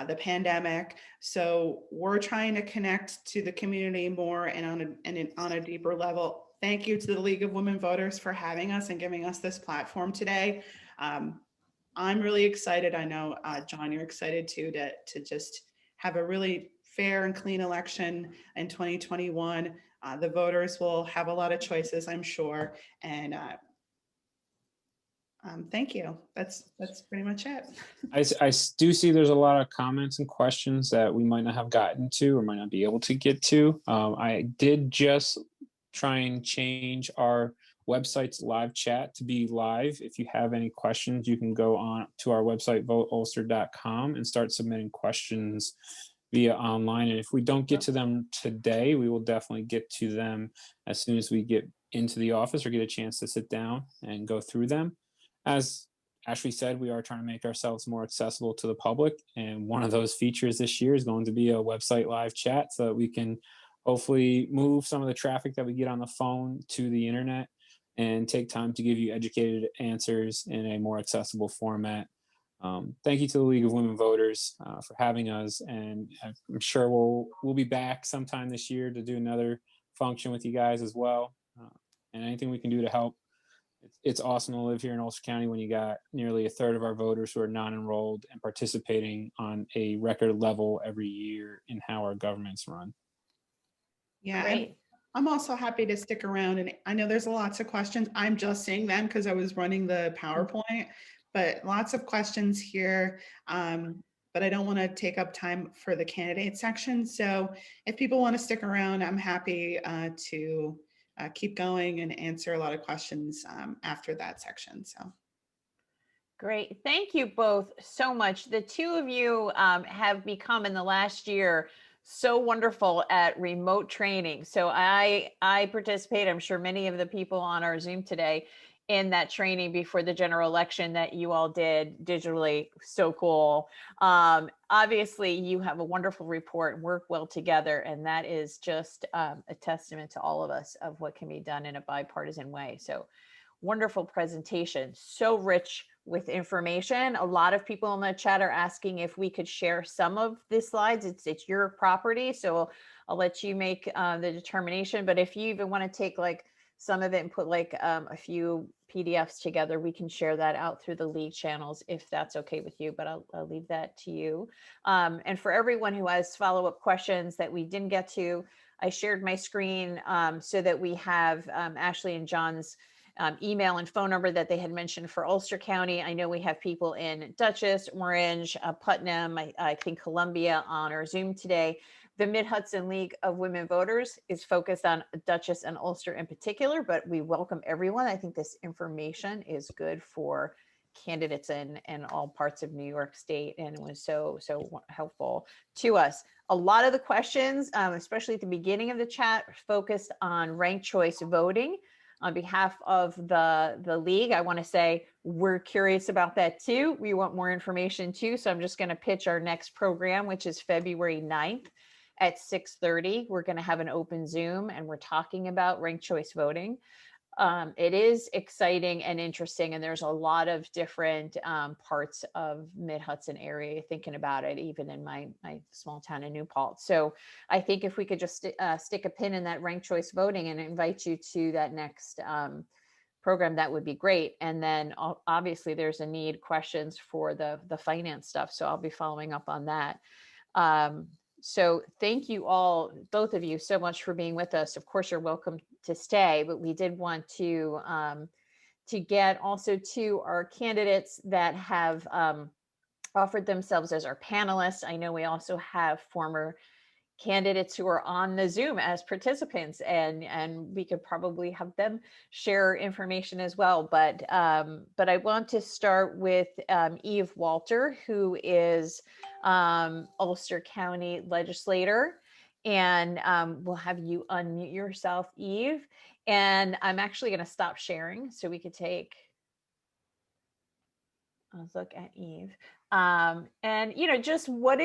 the pandemic. So we're trying to connect to the community more and on a deeper level. Thank you to the League of Women Voters for having us and giving us this platform today. I'm really excited. I know, John, you're excited too, to just have a really fair and clean election in 2021. The voters will have a lot of choices, I'm sure. And thank you. That's pretty much it. I do see there's a lot of comments and questions that we might not have gotten to or might not be able to get to. I did just try and change our website's live chat to be live. If you have any questions, you can go on to our website, voteulster.com, and start submitting questions via online. And if we don't get to them today, we will definitely get to them as soon as we get into the office or get a chance to sit down and go through them. As Ashley said, we are trying to make ourselves more accessible to the public. And one of those features this year is going to be a website live chat so that we can hopefully move some of the traffic that we get on the phone to the internet and take time to give you educated answers in a more accessible format. Thank you to the League of Women Voters for having us. And I'm sure we'll be back sometime this year to do another function with you guys as well. And anything we can do to help. It's awesome to live here in Ulster County when you got nearly a third of our voters who are non-enrolled and participating on a record level every year in how our government's run. Yeah, and I'm also happy to stick around. And I know there's lots of questions. I'm just seeing them because I was running the PowerPoint, but lots of questions here. But I don't want to take up time for the candidate section. So if people want to stick around, I'm happy to keep going and answer a lot of questions after that section. So great. Thank you both so much. The two of you have become in the last year so wonderful at remote training. So I participate, I'm sure many of the people on our Zoom today, in that training before the general election that you all did digitally. So cool. Obviously, you have a wonderful report and work well together. And that is just a testament to all of us of what can be done in a bipartisan way. So wonderful presentation, so rich with information. A lot of people in the chat are asking if we could share some of the slides. It's your property, so I'll let you make the determination. But if you even want to take like some of it and put like a few PDFs together, we can share that out through the league channels if that's okay with you, but I'll leave that to you. And for everyone who has follow-up questions that we didn't get to, I shared my screen so that we have Ashley and John's email and phone number that they had mentioned for Ulster County. I know we have people in Dutchess, Orange, Putnam, I think Columbia on our Zoom today. The Mid-Hudson League of Women Voters is focused on Dutchess and Ulster in particular, but we welcome everyone. I think this information is good for candidates in all parts of New York State, and it was so helpful to us. A lot of the questions, especially at the beginning of the chat, focused on ranked choice voting. On behalf of the league, I want to say we're curious about that too. We want more information too. So I'm just going to pitch our next program, which is February 9th at 6:30. We're going to have an open Zoom and we're talking about ranked choice voting. It is exciting and interesting, and there's a lot of different parts of Mid-Hudson area thinking about it, even in my small town of New Paltz. So I think if we could just stick a pin in that ranked choice voting and invite you to that next program, that would be great. And then obviously there's a need questions for the finance stuff. So I'll be following up on that. So thank you all, both of you, so much for being with us. Of course, you're welcome to stay, but we did want to get also to our candidates that have offered themselves as our panelists. I know we also have former candidates who are on the Zoom as participants, and we could probably have them share information as well. But I want to start with Eve Walter, who is Ulster County legislator, and we'll have you unmute yourself, Eve. And I'm actually going to stop sharing so we could take. Let's look at Eve. And just what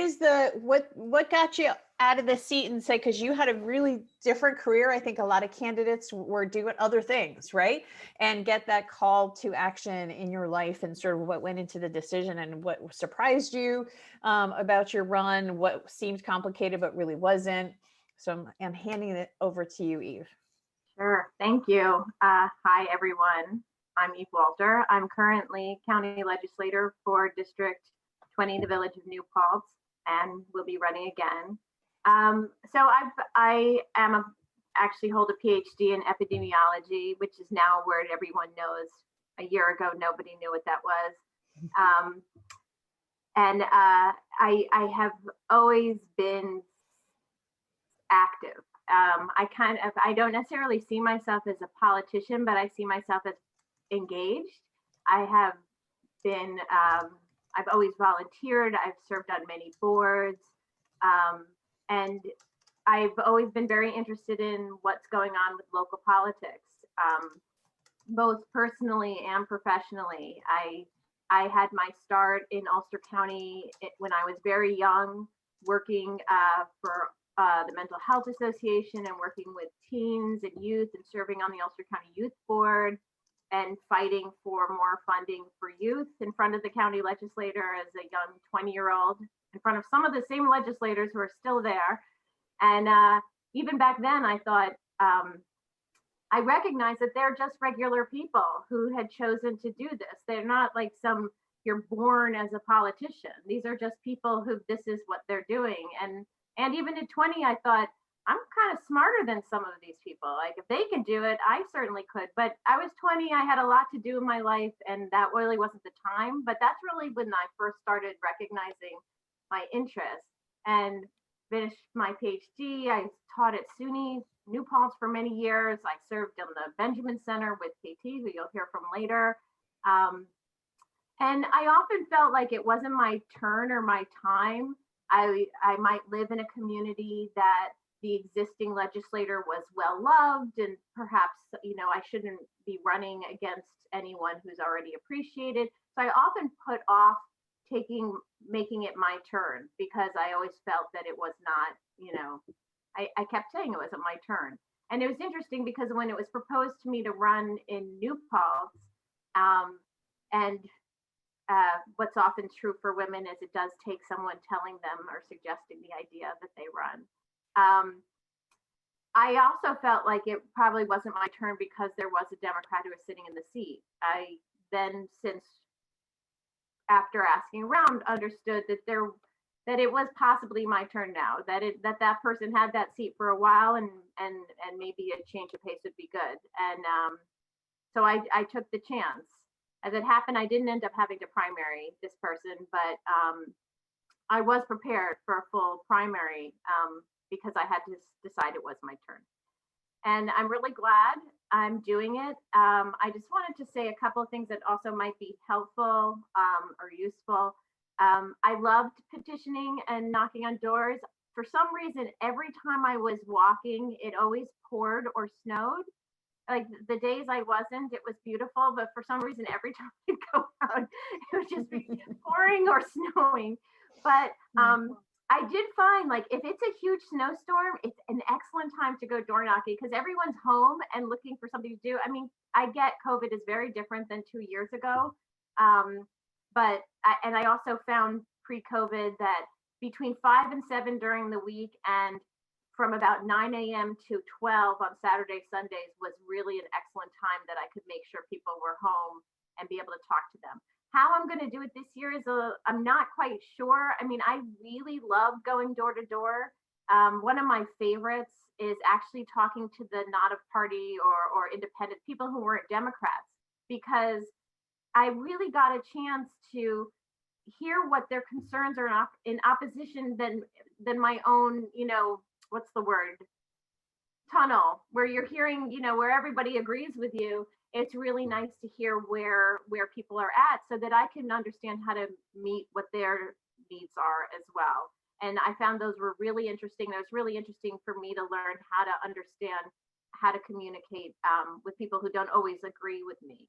got you out of the seat and say, because you had a really different career. I think a lot of candidates were doing other things, right? And get that call to action in your life, and sort of what went into the decision and what surprised you about your run, what seemed complicated but really wasn't. So I'm handing it over to you, Eve. Sure, thank you. Hi, everyone. I'm Eve Walter. I'm currently county legislator for District 20, the Village of New Paltz, and will be running again. So I actually hold a PhD in epidemiology, which is now a word everyone knows. A year ago, nobody knew what that was. And I have always been active. I don't necessarily see myself as a politician, but I see myself as engaged. I have been, I've always volunteered. I've served on many boards. And I've always been very interested in what's going on with local politics, both personally and professionally. I had my start in Ulster County when I was very young, working for the Mental Health Association and working with teens and youth and serving on the Ulster County Youth Board and fighting for more funding for youth in front of the county legislator as a young 20-year-old, in front of some of the same legislators who are still there. And even back then, I thought, I recognized that they're just regular people who had chosen to do this. They're not like you're born as a politician. These are just people who this is what they're doing. And even at 20, I thought, I'm kind of smarter than some of these people. Like if they can do it, I certainly could. But I was 20, I had a lot to do in my life, and that really wasn't the time. But that's really when I first started recognizing my interest and finished my PhD. I taught at SUNY New Paltz for many years. I served in the Benjamin Center with KT, who you'll hear from later. And I often felt like it wasn't my turn or my time. I might live in a community that the existing legislator was well loved, and perhaps, I shouldn't be running against anyone who's already appreciated. So I often put off making it my turn, because I always felt that it was not, I kept saying it wasn't my turn. And it was interesting because when it was proposed to me to run in New Paltz, and what's often true for women is it does take someone telling them or suggesting the idea that they run. I also felt like it probably wasn't my turn because there was a Democrat who was sitting in the seat. I then, since after asking around, understood that it was possibly my turn now, that person had that seat for a while, and maybe a change of pace would be good. And so I took the chance. As it happened, I didn't end up having to primary this person, but I was prepared for a full primary because I had to decide it was my turn. And I'm really glad I'm doing it. I just wanted to say a couple of things that also might be helpful or useful. I loved petitioning and knocking on doors. For some reason, every time I was walking, it always poured or snowed. like the days I wasn't, it was beautiful, but for some reason, every time I go out, it would just be pouring or snowing. But I did find, like, if it's a huge snowstorm, it's an excellent time to go door knocking because everyone's home and looking for something to do. I mean, I get COVID is very different than 2 years ago. And I also found pre-COVID that between 5 and 7 during the week and from about 9 a.m. to 12 on Saturday, Sundays was really an excellent time that I could make sure people were home and be able to talk to them. How I'm going to do it this year is I'm not quite sure. I mean, I really love going door to door. One of my favorites is actually talking to the not of party or independent people who weren't Democrats, because I really got a chance to hear what their concerns are in opposition than my own, what's the word? Tunnel, where you're hearing, where everybody agrees with you. It's really nice to hear where people are at so that I can understand how to meet what their needs are as well. And I found those were really interesting. It was really interesting for me to learn how to understand how to communicate with people who don't always agree with me.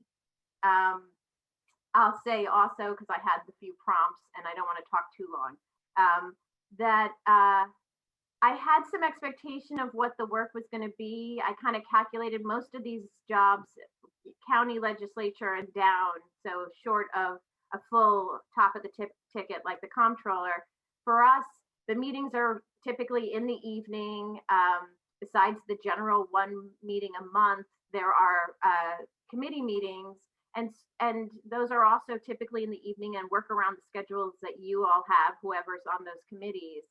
I'll say also, because I had the few prompts and I don't want to talk too long, that I had some expectation of what the work was going to be. I kind of calculated most of these jobs, county legislature and down, so short of a full top of the ticket like the comptroller. For us, the meetings are typically in the evening. Besides the general one meeting a month, there are committee meetings, and those are also typically in the evening and work around the schedules that you all have, whoever's on those committees.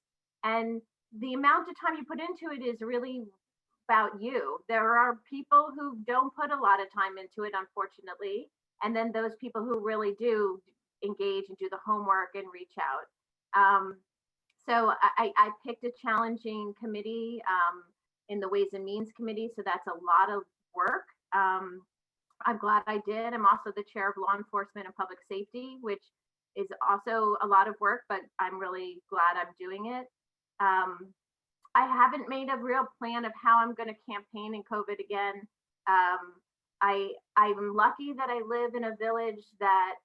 And the amount of time you put into it is really about you. There are people who don't put a lot of time into it, unfortunately. And then those people who really do engage and do the homework and reach out. So I picked a challenging committee in the Ways and Means Committee. So that's a lot of work. I'm glad I did. I'm also the chair of Law Enforcement and Public Safety, which is also a lot of work, but I'm really glad I'm doing it. I haven't made a real plan of how I'm going to campaign in COVID again. I'm lucky that I live in a village that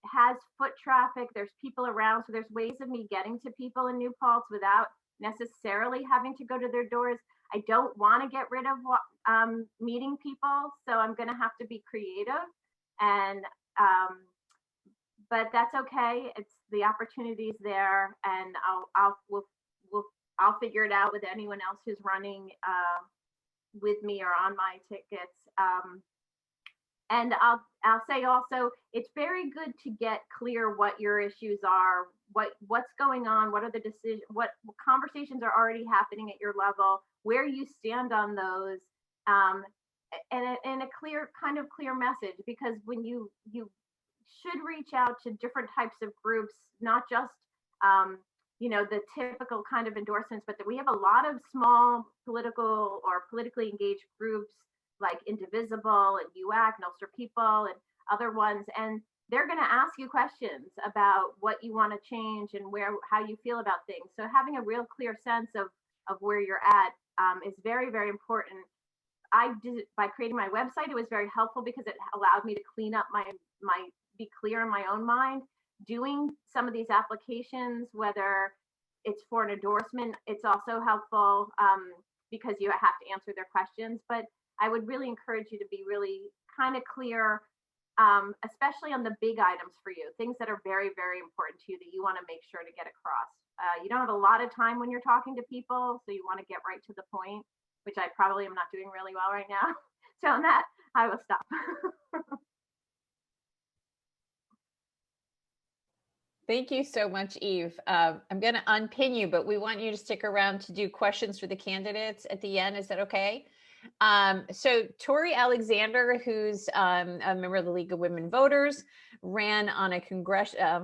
has foot traffic. There's people around, so there's ways of me getting to people in New Paltz without necessarily having to go to their doors. I don't want to get rid of meeting people, so I'm going to have to be creative. And but that's okay. It's the opportunity's there, and I'll figure it out with anyone else who's running with me or on my tickets. And I'll say also, it's very good to get clear what your issues are, what's going on, what are the decisions, what conversations are already happening at your level, where you stand on those, and a clear message, because when you should reach out to different types of groups, not just the typical kind of endorsements, but that we have a lot of small political or politically engaged groups like Indivisible and UAC and Ulster People and other ones, and they're going to ask you questions about what you want to change and how you feel about things. So having a real clear sense of where you're at is very, very important. I did, by creating my website, it was very helpful because it allowed me to clean up be clear in my own mind. Doing some of these applications, whether it's for an endorsement, it's also helpful because you have to answer their questions. But I would really encourage you to be really kind of clear, especially on the big items for you, things that are very, very important to you that you want to make sure to get across. You don't have a lot of time when you're talking to people, so you want to get right to the point, which I probably am not doing really well right now. So on that, I will stop. Thank you so much, Eve. I'm going to unpin you, but we want you to stick around to do questions for the candidates at the end. Is that okay? So Tori Alexander, who's a member of the League of Women Voters, ran on a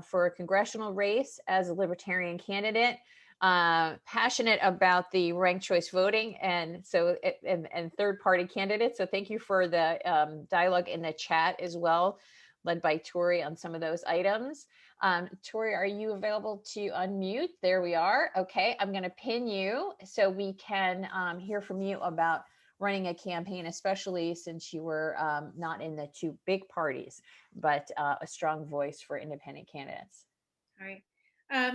for a congressional race as a Libertarian candidate, passionate about the ranked choice voting and third-party candidates. So thank you for the dialogue in the chat as well, led by Tori on some of those items. Tori, are you available to unmute? There we are. Okay, I'm going to pin you so we can hear from you about running a campaign, especially since you were not in the two big parties, but a strong voice for independent candidates. All right.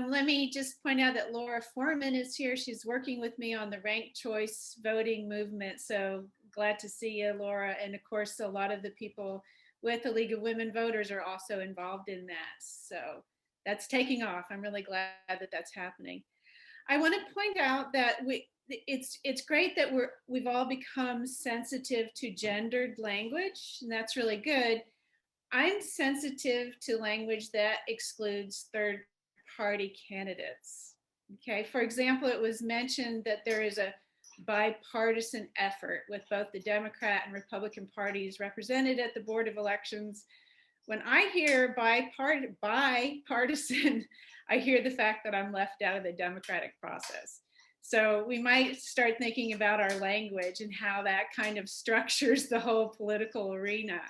Let me just point out that Laura Foreman is here. She's working with me on the ranked choice voting movement. So glad to see you, Laura. And of course, a lot of the people with the League of Women Voters are also involved in that. So that's taking off. I'm really glad that that's happening. I want to point out that it's great that we've all become sensitive to gendered language, and that's really good. I'm sensitive to language that excludes third-party candidates. Okay, for example, it was mentioned that there is a bipartisan effort with both the Democrat and Republican parties represented at the Board of Elections. When I hear bipartisan, I hear the fact that I'm left out of the democratic process. So we might start thinking about our language and how that kind of structures the whole political arena.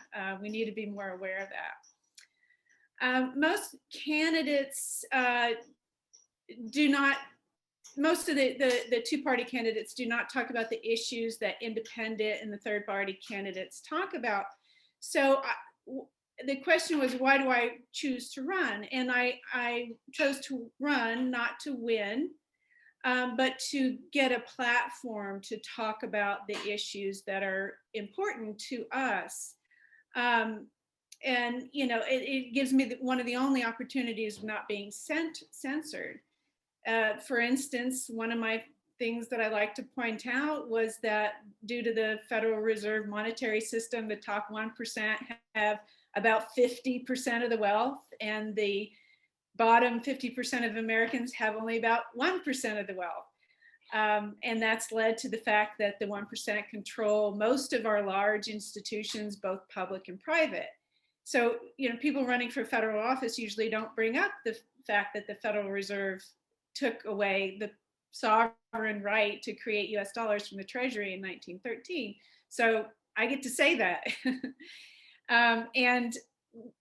We need to be more aware of that. Most candidates most of the two-party candidates do not talk about the issues that independent and the third-party candidates talk about. So the question was, why do I choose to run? And I chose to run not to win, but to get a platform to talk about the issues that are important to us. And it gives me one of the only opportunities of not being censored. For instance, one of my things that I like to point out was that due to the Federal Reserve monetary system, the top 1% have about 50% of the wealth, and the bottom 50% of Americans have only about 1% of the wealth. And that's led to the fact that the 1% control most of our large institutions, both public and private. So, people running for federal office usually don't bring up the fact that the Federal Reserve took away the sovereign right to create US dollars from the Treasury in 1913. So I get to say that. And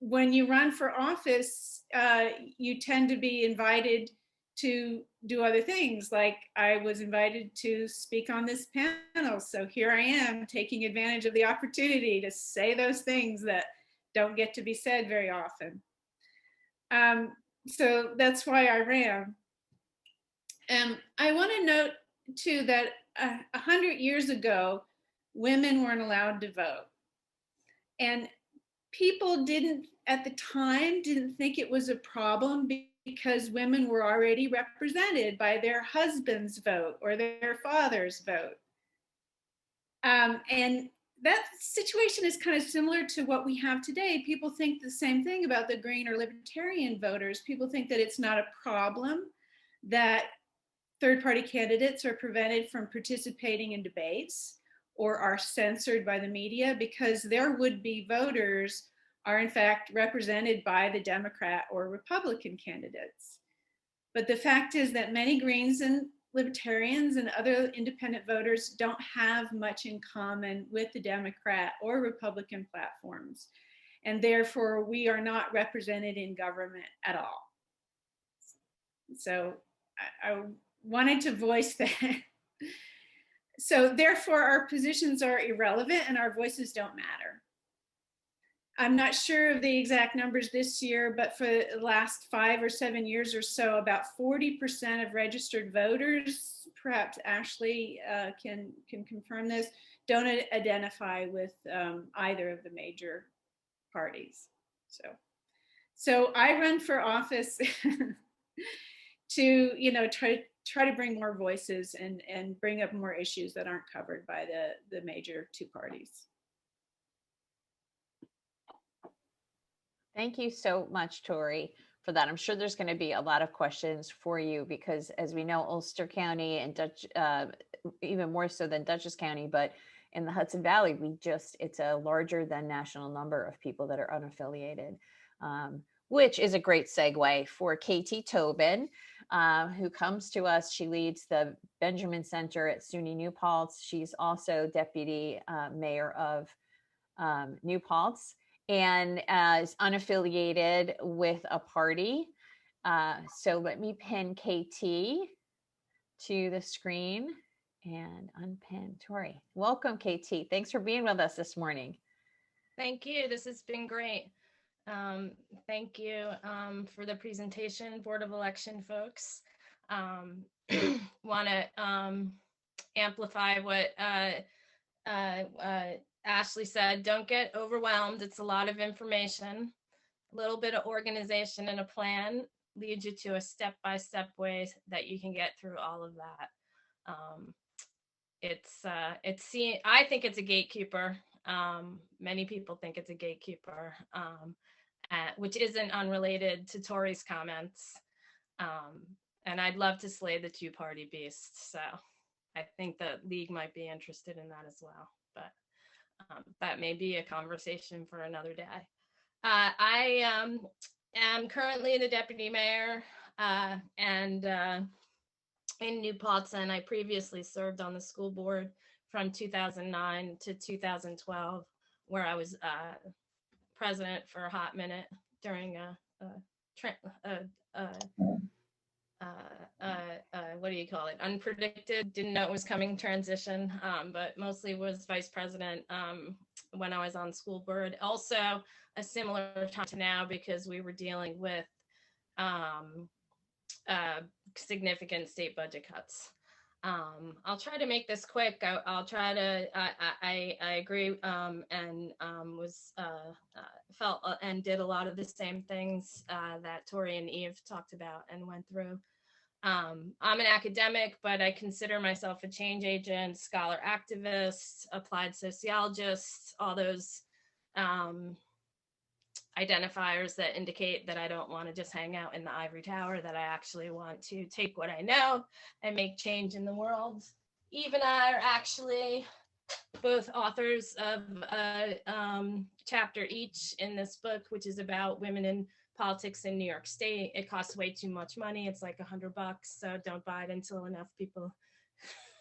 when you run for office, you tend to be invited to do other things. Like I was invited to speak on this panel. So here I am taking advantage of the opportunity to say those things that don't get to be said very often. So that's why I ran. I want to note too that 100 years ago, women weren't allowed to vote. And people at the time didn't think it was a problem because women were already represented by their husband's vote or their father's vote. And that situation is kind of similar to what we have today. People think the same thing about the Green or Libertarian voters. People think that it's not a problem that third-party candidates are prevented from participating in debates or are censored by the media because their would-be voters are in fact represented by the Democrat or Republican candidates. But the fact is that many Greens and Libertarians and other independent voters don't have much in common with the Democrat or Republican platforms. And therefore, we are not represented in government at all. So I wanted to voice that. So therefore, our positions are irrelevant and our voices don't matter. I'm not sure of the exact numbers this year, but for the last 5 or 7 years or so, about 40% of registered voters, perhaps Ashley can confirm this, don't identify with either of the major parties. So I run for office to try to bring more voices and bring up more issues that aren't covered by the major two parties. Thank you so much, Tori, for that. I'm sure there's going to be a lot of questions for you because, as we know, Ulster County and even more so than Dutchess County, but in the Hudson Valley, it's a larger than national number of people that are unaffiliated, which is a great segue for Katie Tobin, who comes to us. She leads the Benjamin Center at SUNY New Paltz. She's also deputy mayor of New Paltz, and is unaffiliated with a party. So let me pin KT to the screen and unpin Tori. Welcome, KT. Thanks for being with us this morning. Thank you. This has been great. Thank you for the presentation, Board of Election folks. Want to amplify what Ashley said. Don't get overwhelmed. It's a lot of information. A little bit of organization and a plan leads you to a step-by-step way that you can get through all of that. I think it's a gatekeeper. Many people think it's a gatekeeper, which isn't unrelated to Tori's comments. And I'd love to slay the two-party beast. So I think the league might be interested in that as well. But that may be a conversation for another day. I am currently the deputy mayor and in New Paltz, and I previously served on the school board from 2009 to 2012, where I was president for a hot minute during what do you call it? Unpredicted, didn't know it was coming transition, but mostly was vice president when I was on school board. Also a similar time to now because we were dealing with significant state budget cuts. I'll try to make this quick. I'll try to, I agree and was felt and did a lot of the same things that Tori and Eve talked about and went through. I'm an academic, but I consider myself a change agent, scholar activist, applied sociologist, all those identifiers that indicate that I don't want to just hang out in the ivory tower, that I actually want to take what I know and make change in the world. Eve and I are actually both authors of a chapter each in this book, which is about women in politics in New York State. It costs way too much money. It's like $100, so don't buy it until enough people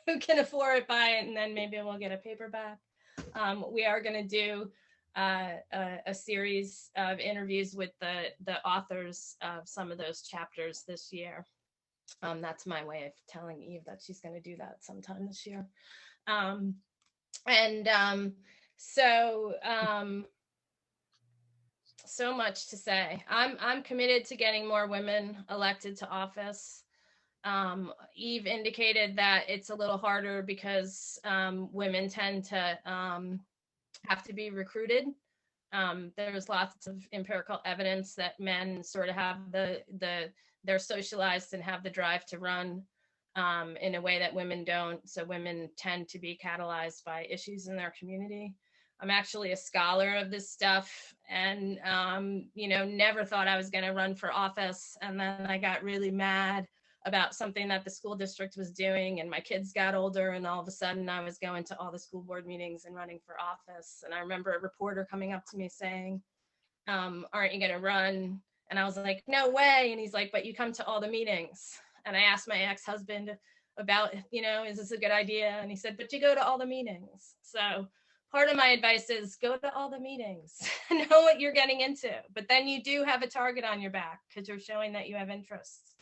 who can afford it buy it, and then maybe we'll get a paperback. We are going to do a series of interviews with the authors of some of those chapters this year. That's my way of telling Eve that she's going to do that sometime this year. So much to say. I'm committed to getting more women elected to office. Eve indicated that it's a little harder because women tend to have to be recruited. There's lots of empirical evidence that men sort of have they're socialized and have the drive to run in a way that women don't. So women tend to be catalyzed by issues in their community. I'm actually a scholar of this stuff and, never thought I was going to run for office. And then I got really mad about something that the school district was doing, and my kids got older, and all of a sudden I was going to all the school board meetings and running for office. And I remember a reporter coming up to me saying, aren't you going to run? And I was like, no way. And he's like, but you come to all the meetings. And I asked my ex-husband about, is this a good idea? And he said, but you go to all the meetings. So part of my advice is go to all the meetings, know what you're getting into, but then you do have a target on your back because you're showing that you have interests.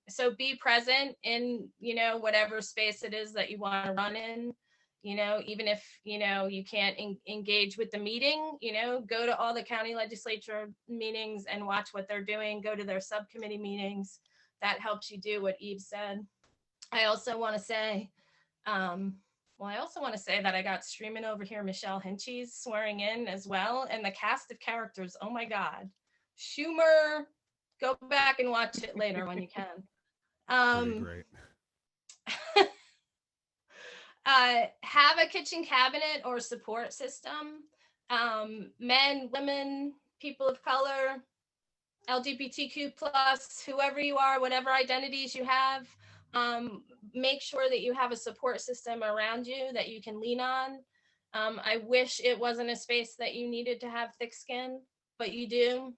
So be present in, whatever space it is that you want to run in, even if, you can't engage with the meeting, go to all the county legislature meetings and watch what they're doing, go to their subcommittee meetings. That helps you do what Eve said. I also want to say, that I got streaming over here Michelle Hinchey's swearing in as well, and the cast of characters, oh my God. Schumer, go back and watch it later when you can. Great. Have a kitchen cabinet or support system. Men, women, people of color, LGBTQ+, whoever you are, whatever identities you have, make sure that you have a support system around you that you can lean on. I wish it wasn't a space that you needed to have thick skin, but you do.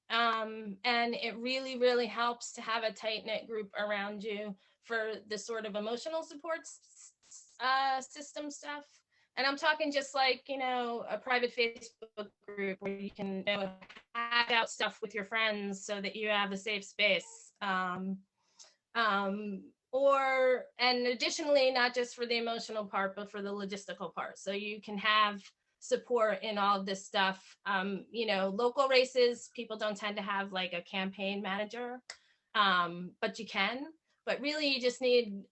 And it really, really helps to have a tight-knit group around you for the sort of emotional support system stuff. And I'm talking just like, a private Facebook group where you can hash out stuff with your friends so that you have a safe space. and additionally, not just for the emotional part, but for the logistical part. So you can have support in all of this stuff. You know, local races, people don't tend to have like a campaign manager, but you can. But really, you just need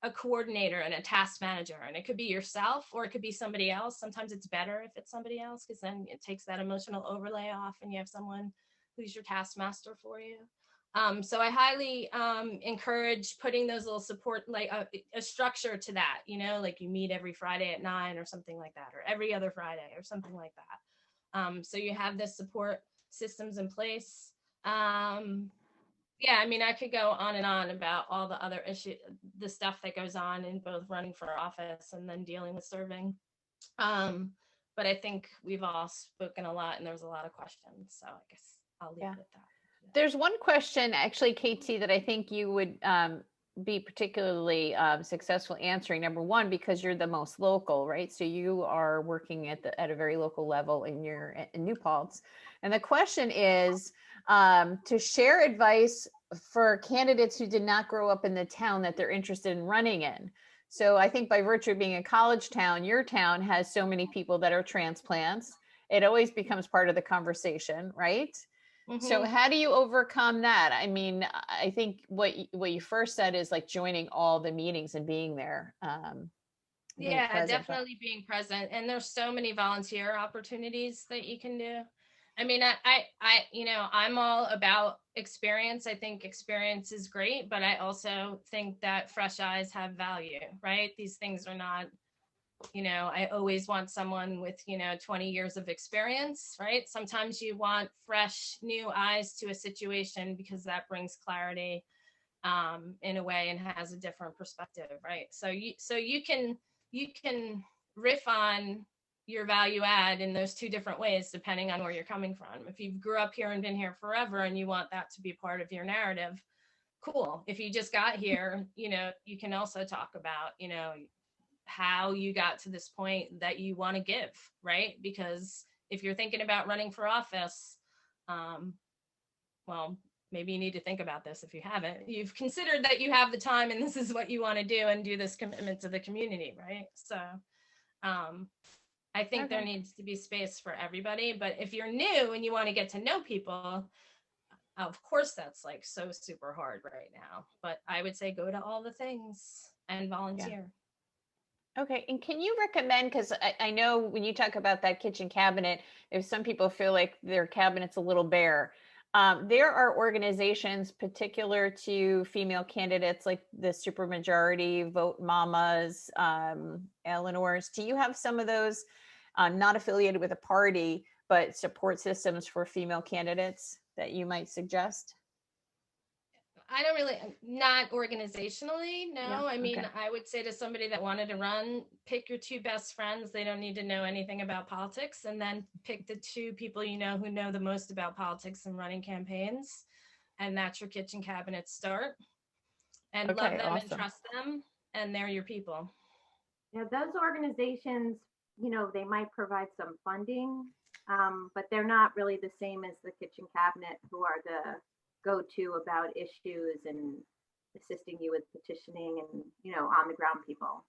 a coordinator and a task manager, and it could be yourself or it could be somebody else. Sometimes it's better if it's somebody else, because then it takes that emotional overlay off and you have someone who's your taskmaster for you. So I highly encourage putting those little support, like a structure to that, you know, like you meet every Friday at 9 or something like that, or every other Friday or something like that. So you have this support systems in place. Yeah, I mean, I could go on and on about all the other issues, the stuff that goes on in both running for office and then dealing with serving. But I think we've all spoken a lot and there was a lot of questions. So I guess I'll leave it at that. There's one question, actually, KT, that I think you would be particularly successful answering. Number one, because you're the most local, right? So you are working at a very local level in New Paltz. And the question is to share advice for candidates who did not grow up in the town that they're interested in running in. So I think by virtue of being a college town, your town has so many people that are transplants. It always becomes part of the conversation, right? Mm-hmm. So how do you overcome that? I mean, I think what you first said is like joining all the meetings and being there. Yeah, present. definitely being present. And there's so many volunteer opportunities that you can do. I mean, I you know, I'm all about experience. I think experience is great, but I also think that fresh eyes have value, right? These things are not, you know, I always want someone with, you know, 20 years of experience, right? Sometimes you want fresh, new eyes to a situation because that brings clarity in a way and has a different perspective, right? So you can riff on your value add in those two different ways, depending on where you're coming from. If you grew up here and been here forever and you want that to be part of your narrative, cool. If you just got here, you know, you can also talk about, you know, how you got to this point that you want to give, right? Because if you're thinking about running for office, well, maybe you need to think about this if you haven't. You've considered that you have the time and this is what you want to do and do this commitment to the community, right? So I think there needs to be space for everybody. But if you're new and you want to get to know people, of course, that's like so super hard right now. But I would say go to all the things and volunteer. Yeah. Okay. And can you recommend, because I know when you talk about that kitchen cabinet, if some people feel like their cabinet's a little bare, there are organizations particular to female candidates like the Supermajority, Vote Mamas, Eleanor's. Do you have some of those not affiliated with a party, but support systems for female candidates that you might suggest? I don't really, not organizationally, no. Yeah, I mean, okay. I would say to somebody that wanted to run, pick your two best friends. They don't need to know anything about politics. And then pick the two people you know who know the most about politics and running campaigns. And that's your kitchen cabinet start. And love them and trust them. And they're your people. Yeah, those organizations, you know, they might provide some funding, but they're not really the same as the kitchen cabinet, who are the go-to about issues and assisting you with petitioning and, you know, on the ground people.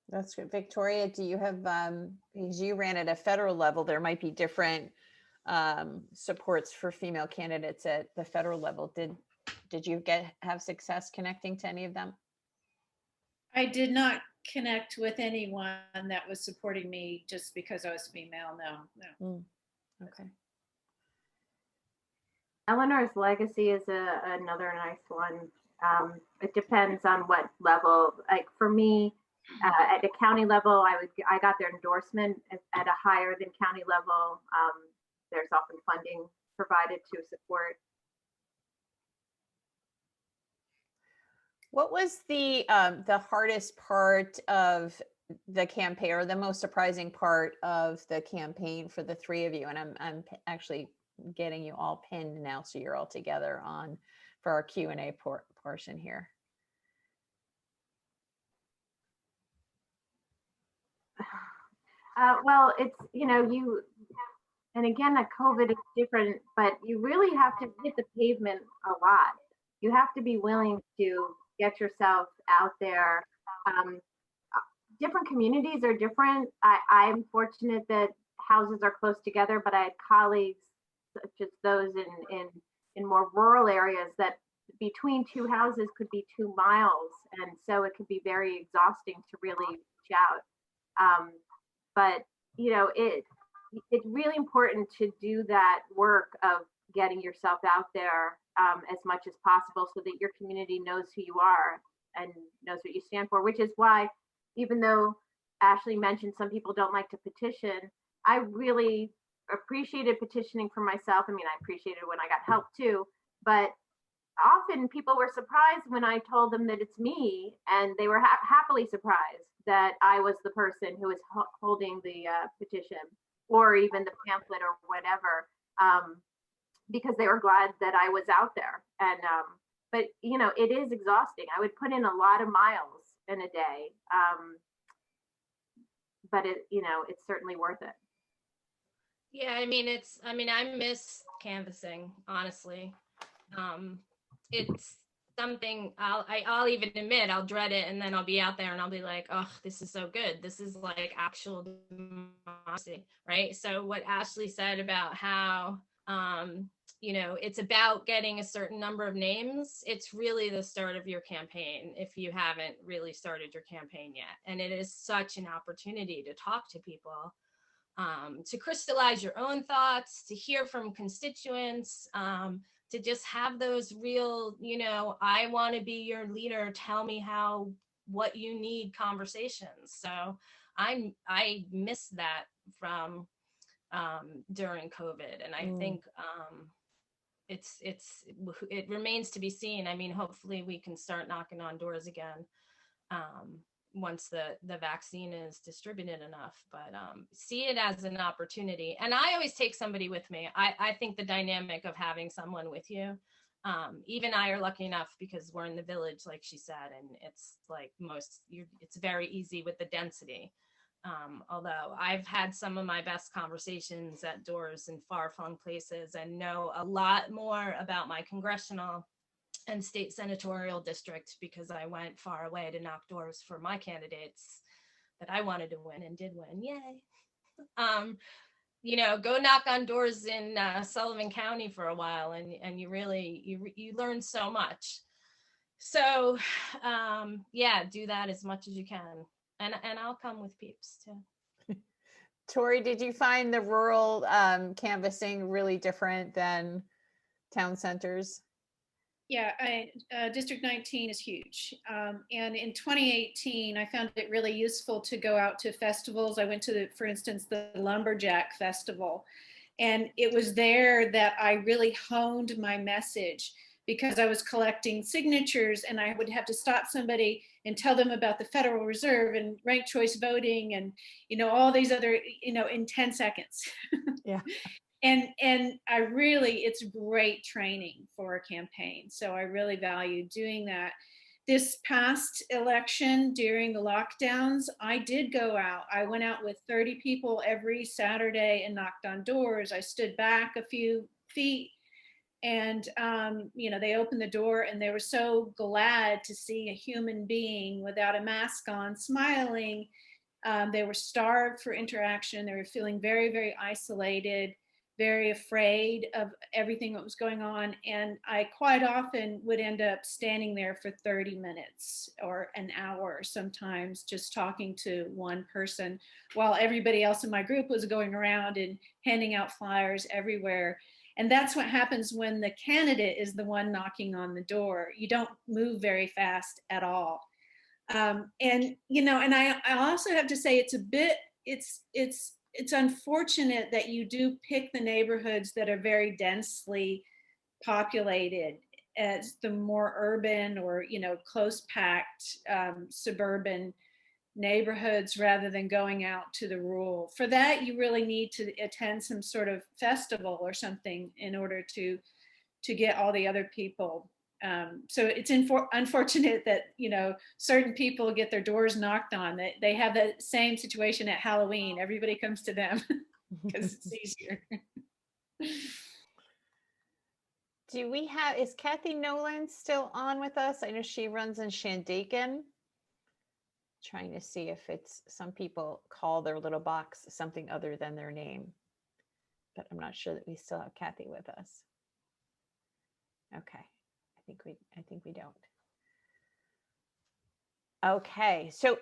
That's good. Victoria, do you have, because you ran at a federal level, there might be different supports for female candidates at the federal level. Did you have success connecting to any of them? I did not connect with anyone that was supporting me just because I was female. No. Okay. Eleanor's Legacy is another nice one. It depends on what level. Like for me, at the county level, I got their endorsement at a higher than county level. There's often funding provided to support. What was the hardest part of the campaign, or the most surprising part of the campaign for the three of you? And I'm actually getting you all pinned now, so you're all together on for our Q&A portion here. Well, it's, you know, and again, COVID is different, but you really have to hit the pavement a lot. you have to be willing to get yourself out there. Different communities are different. I'm fortunate that houses are close together, but I had colleagues such as those in more rural areas that between two houses could be 2 miles. And so it could be very exhausting to really reach out. But, you know, it's really important to do that work of getting yourself out there as much as possible so that your community knows who you are and knows what you stand for, which is why, even though Ashley mentioned some people don't like to petition, I really appreciated petitioning for myself. I mean, I appreciated when I got help too, but often people were surprised when I told them that it's me, and they were happily surprised that I was the person who was holding the petition or even the pamphlet or whatever, because they were glad that I was out there. And but you know, it is exhausting. I would put in a lot of miles in a day, but it's certainly worth it. Yeah, I mean, I miss canvassing, honestly. It's something I'll even admit I'll dread it, and then I'll be out there and I'll be like, oh, this is so good. This is like actual democracy, right? So what Ashley said about how, it's about getting a certain number of names. It's really the start of your campaign if you haven't really started your campaign yet. And it is such an opportunity to talk to people, to crystallize your own thoughts, to hear from constituents, to just have those real, I want to be your leader, tell me what you need conversations. So I miss that from during COVID. And I think it remains to be seen. I mean, hopefully we can start knocking on doors again once the vaccine is distributed enough, but see it as an opportunity. And I always take somebody with me. I think the dynamic of having someone with you, even I are lucky enough because we're in the village, like she said, and it's like it's very easy with the density. Although I've had some of my best conversations at doors in far-flung places and know a lot more about my congressional and state senatorial district because I went far away to knock doors for my candidates that I wanted to win and did win. Yay. Go knock on doors in Sullivan County for a while and you really, you learn so much. So do that as much as you can. And I'll come with peeps too. Tori, did you find the rural canvassing really different than town centers? Yeah, District 19 is huge. And in 2018, I found it really useful to go out to festivals. I went to, for instance, the Lumberjack Festival. And it was there that I really honed my message because I was collecting signatures and I would have to stop somebody and tell them about the Federal Reserve and ranked choice voting and, all these other, in 10 seconds. Yeah. And it's great training for a campaign. So I really value doing that. This past election during the lockdowns, I did go out. I went out with 30 people every Saturday and knocked on doors. I stood back a few feet and, they opened the door and they were so glad to see a human being without a mask on, smiling. They were starved for interaction. They were feeling very, very isolated, very afraid of everything that was going on. And I quite often would end up standing there for 30 minutes or an hour sometimes just talking to one person while everybody else in my group was going around and handing out flyers everywhere. And that's what happens when the candidate is the one knocking on the door. You don't move very fast at all. And I also have to say it's unfortunate that you do pick the neighborhoods that are very densely populated as the more urban or, close packed suburban neighborhoods rather than going out to the rural. For that, you really need to attend some sort of festival or something in order to get all the other people. So it's unfortunate that, certain people get their doors knocked on. They have the same situation at Halloween. Everybody comes to them because it's easier. Do we have, is Kathy Nolan still on with us? I know she runs in Shandaken. Trying to see if it's, some people call their little box something other than their name, but I'm not sure that we still have Kathy with us. Okay, I think we don't. Okay, so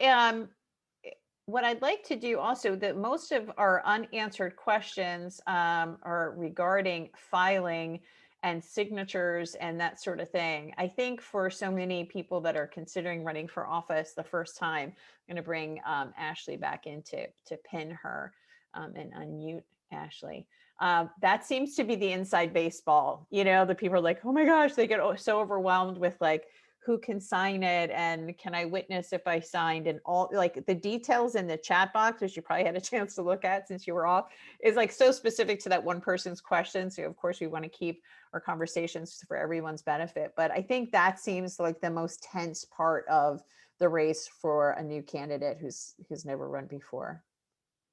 what I'd like to do also, that most of our unanswered questions are regarding filing and signatures and that sort of thing. I think for so many people that are considering running for office the first time, I'm going to bring Ashley back in to pin her and unmute Ashley. That seems to be the inside baseball. You know, the people are like, oh my gosh, they get so overwhelmed with like, who can sign it and can I witness if I signed, and all like the details in the chat box, which you probably had a chance to look at since you were off, is like so specific to that one person's question. So of course we want to keep our conversations for everyone's benefit. But I think that seems like the most tense part of the race for a new candidate who's never run before.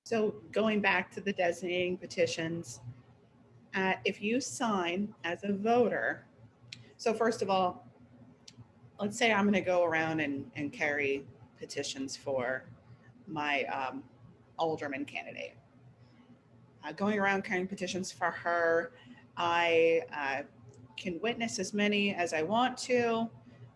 So going back to the designating petitions, if you sign as a voter, so first of all, let's say I'm going to go around and carry petitions for my alderman candidate. Going around carrying petitions for her, I can witness as many as I want to,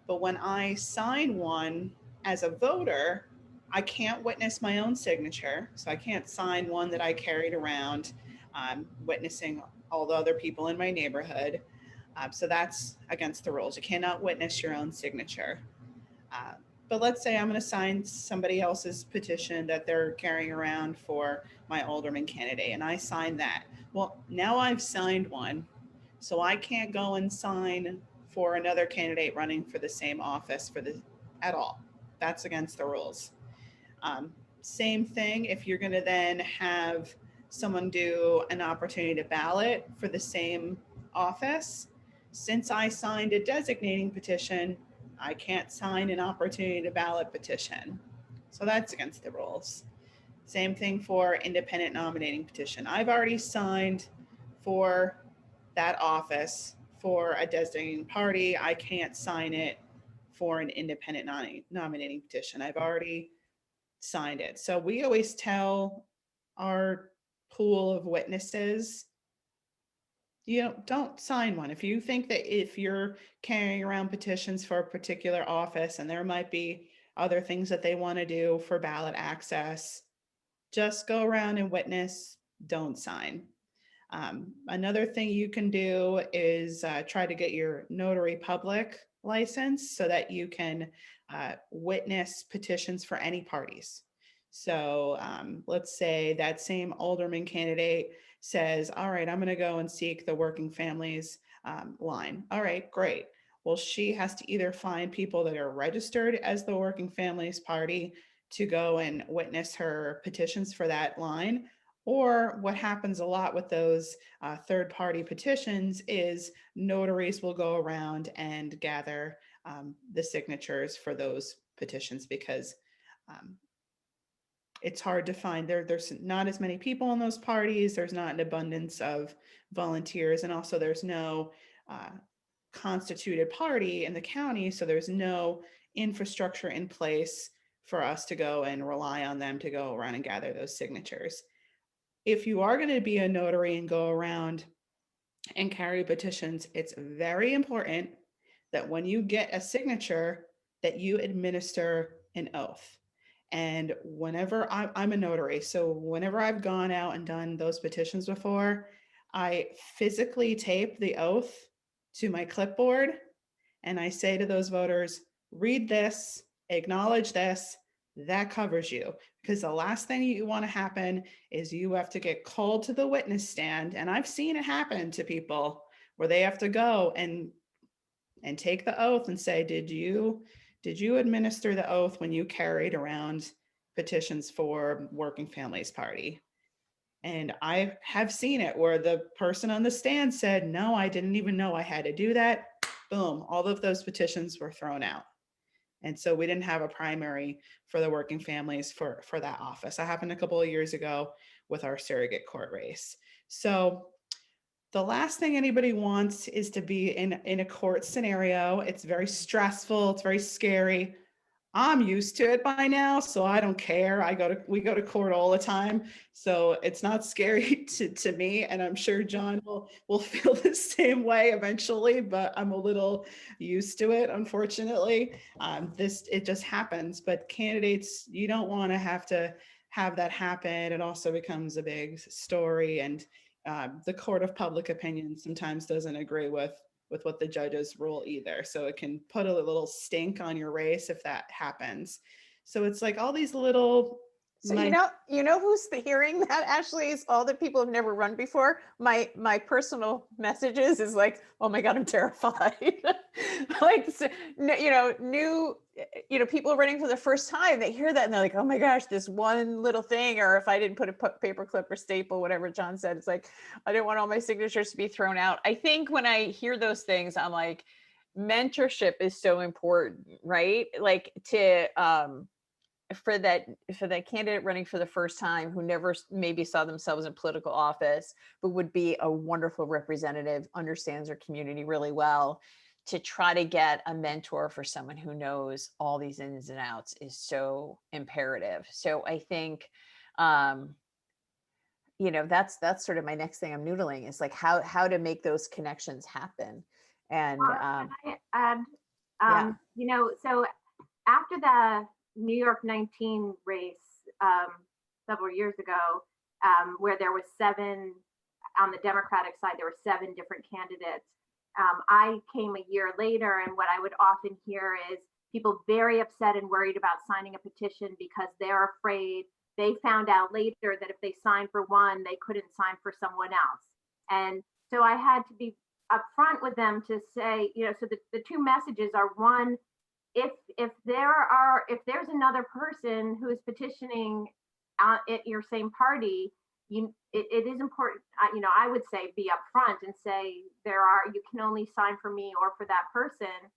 but when I sign one as a voter, I can't witness my own signature. So I can't sign one that I carried around, witnessing all the other people in my neighborhood. So that's against the rules. You cannot witness your own signature. But let's say I'm going to sign somebody else's petition that they're carrying around for my alderman candidate, and I sign that. Well, now I've signed one, so I can't go and sign for another candidate running for the same office at all. That's against the rules. Same thing if you're going to then have someone do an opportunity to ballot for the same office. Since I signed a designating petition, I can't sign an opportunity to ballot petition. So that's against the rules. Same thing for independent nominating petition. I've already signed for that office for a designating party. I can't sign it for an independent nominating petition. I've already signed it. So we always tell our pool of witnesses, you know, don't sign one. If you think that if you're carrying around petitions for a particular office and there might be other things that they want to do for ballot access, just go around and witness, don't sign. Another thing you can do is try to get your notary public license so that you can witness petitions for any parties. So let's say that same alderman candidate says, all right, I'm going to go and seek the working families line. All right, great. Well, she has to either find people that are registered as the Working Families Party to go and witness her petitions for that line. Or what happens a lot with those third-party petitions is notaries will go around and gather the signatures for those petitions because it's hard to find. There's not as many people in those parties. There's not an abundance of volunteers, and also there's no constituted party in the county, so there's no infrastructure in place for us to go and rely on them to go around and gather those signatures. If you are going to be a notary and go around and carry petitions, it's very important that when you get a signature that you administer an oath. And whenever I'm a notary, so whenever I've gone out and done those petitions before, I physically tape the oath to my clipboard and I say to those voters, read this, acknowledge this, that covers you. Because the last thing you want to happen is you have to get called to the witness stand. And I've seen it happen to people where they have to go and take the oath and say, did you administer the oath when you carried around petitions for Working Families Party? And I have seen it where the person on the stand said, no, I didn't even know I had to do that. Boom, all of those petitions were thrown out. And so we didn't have a primary for the Working Families for that office. That happened a couple of years ago with our surrogate court race. So the last thing anybody wants is to be in a court scenario. It's very stressful. It's very scary. I'm used to it by now, so I don't care. We go to court all the time, so it's not scary to me. And I'm sure John will feel the same way eventually, but I'm a little used to it, unfortunately. It just happens. But candidates, you don't want to have that happen. It also becomes a big story, and the court of public opinion sometimes doesn't agree with what the judges rule either. So it can put a little stink on your race if that happens. So it's like all these little. So you know who's hearing that, Ashley, is all the people who've never run before. My personal messages is like, oh my God, I'm terrified. Like, new people running for the first time, they hear that and they're like, oh my gosh, this one little thing, or if I didn't put a paper clip or staple, whatever John said, it's like, I didn't want all my signatures to be thrown out. I think when I hear those things, I'm like, mentorship is so important, right? Like for that candidate running for the first time who never maybe saw themselves in political office, but would be a wonderful representative, understands their community really well, to try to get a mentor for someone who knows all these ins and outs is so imperative. So I think, that's sort of my next thing I'm noodling, is like how to make those connections happen. And so after the New York 19 race several years ago, where there was 7 on the Democratic side, there were 7 different candidates. I came a year later, and what I would often hear is people very upset and worried about signing a petition because they're afraid. They found out later that if they signed for one, they couldn't sign for someone else. And so I had to be upfront with them to say, so the 2 messages are: one, if there's another person who is petitioning at your same party, it is important. I would say be upfront and say you can only sign for me or for that person.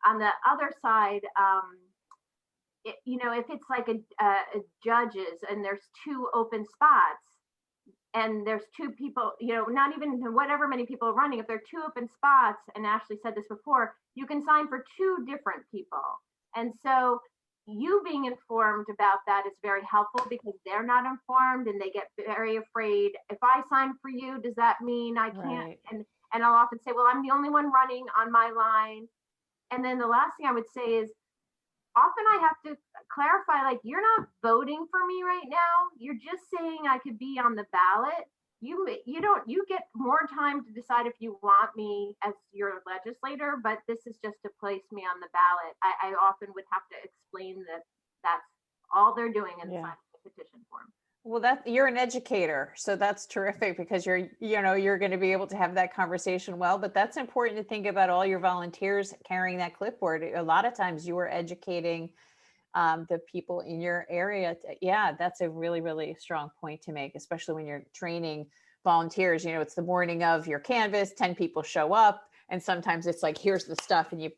On the other side, if it's like a judges and there's 2 open spots, and there's 2 people, not even whatever many people are running, if there are 2 open spots, and Ashley said this before, you can sign for 2 different people. And so you being informed about that is very helpful, because they're not informed and they get very afraid. If I sign for you, does that mean I can't? Right. And I'll often say, well, I'm the only one running on my line. And then the last thing I would say is, often I have to clarify, like, you're not voting for me right now. You're just saying I could be on the ballot. You get more time to decide if you want me as your legislator, but this is just to place me on the ballot. I often would have to explain that that's all they're doing in signing the petition form. Well, you're an educator, so that's terrific, because you're going to be able to have that conversation well. But that's important to think about all your volunteers carrying that clipboard. A lot of times you are educating the people in your area. That's a really, really strong point to make, especially when you're training volunteers. It's the morning of your canvas, 10 people show up, and sometimes it's like, here's the stuff, and you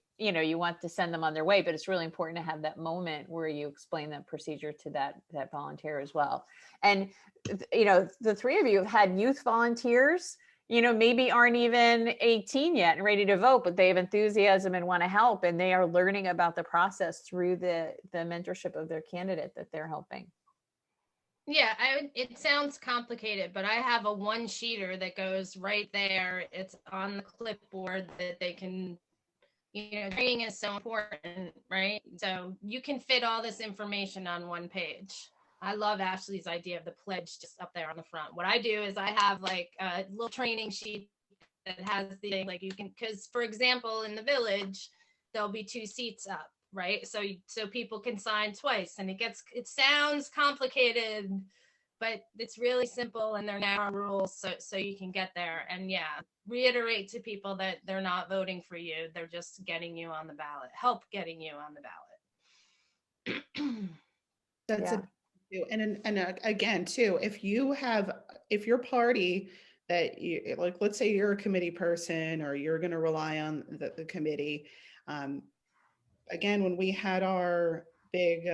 want to send them on their way, but it's really important to have that moment where you explain that procedure to that volunteer as well. And the 3 of you have had youth volunteers, maybe aren't even 18 yet and ready to vote, but they have enthusiasm and want to help, and they are learning about the process through the mentorship of their candidate that they're helping. Yeah, it sounds complicated, but I have a 1-sheeter that goes right there. It's on the clipboard that they can, training is so important, right? So you can fit all this information on 1 page. I love Ashley's idea of the pledge just up there on the front. What I do is I have like a little training sheet that has the thing, like, you can, because for example, in the village, there'll be 2 seats up, right? So people can sign twice, and it sounds complicated, but it's really simple, and they're narrow rules, so you can get there. And reiterate to people that they're not voting for you. They're just getting you on the ballot, help getting you on the ballot. That's it. And again, too, if your party that you, like, let's say you're a committee person, or you're going to rely on the committee. Again, when we had our big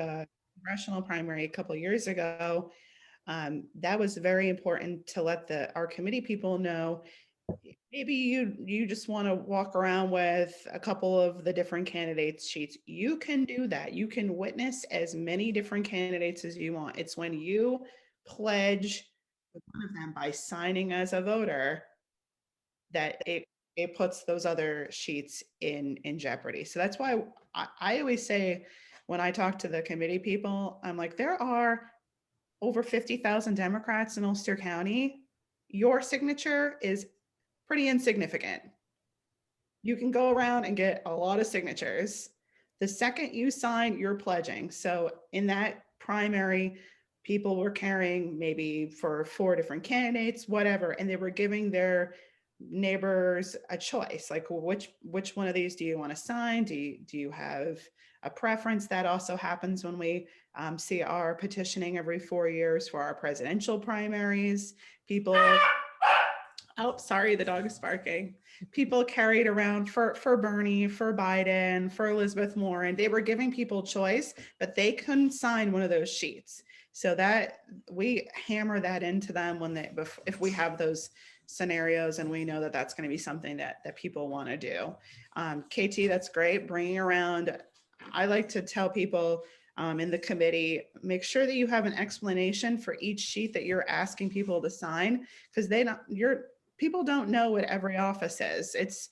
congressional primary a couple of years ago, that was very important to let our committee people know, Maybe you just want to walk around with a couple of the different candidates sheets. You can do that. You can witness as many different candidates as you want. It's when you pledge one of them by signing as a voter that it puts those other sheets in jeopardy. So that's why I always say when I talk to the committee people, I'm like, there are over 50,000 Democrats in Ulster County. Your signature is pretty insignificant. You can go around and get a lot of signatures. The second you sign, you're pledging. So in that primary, people were carrying maybe for 4 different candidates, whatever, and they were giving their neighbors a choice, like which one of these do you want to sign? Do you have a preference? That also happens when we see our petitioning every 4 years for our presidential primaries. People, oh, sorry, the dog is barking. People carried around for Bernie, for Biden, for Elizabeth Warren. They were giving people choice, but they couldn't sign one of those sheets. So that we hammer that into them when they, if we have those scenarios and we know that that's going to be something that people want to do. KT, that's great. Bringing around, I like to tell people in the committee, make sure that you have an explanation for each sheet that you're asking people to sign, because people don't know what every office is. It's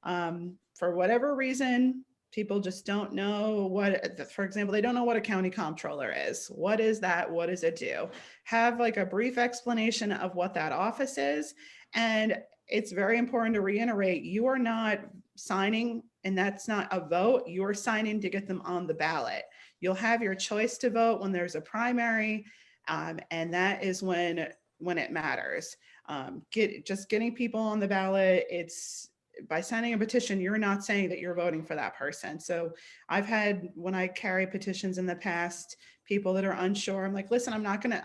for whatever reason, people just don't know what, for example, they don't know what a county comptroller is. What is that? What does it do? Have like a brief explanation of what that office is. And it's very important to reiterate, you are not signing, and that's not a vote, you're signing to get them on the ballot. You'll have your choice to vote when there's a primary, and that is when it matters. Just getting people on the ballot, it's by signing a petition, you're not saying that you're voting for that person. So I've had, when I carry petitions in the past, people that are unsure, I'm like, listen, I'm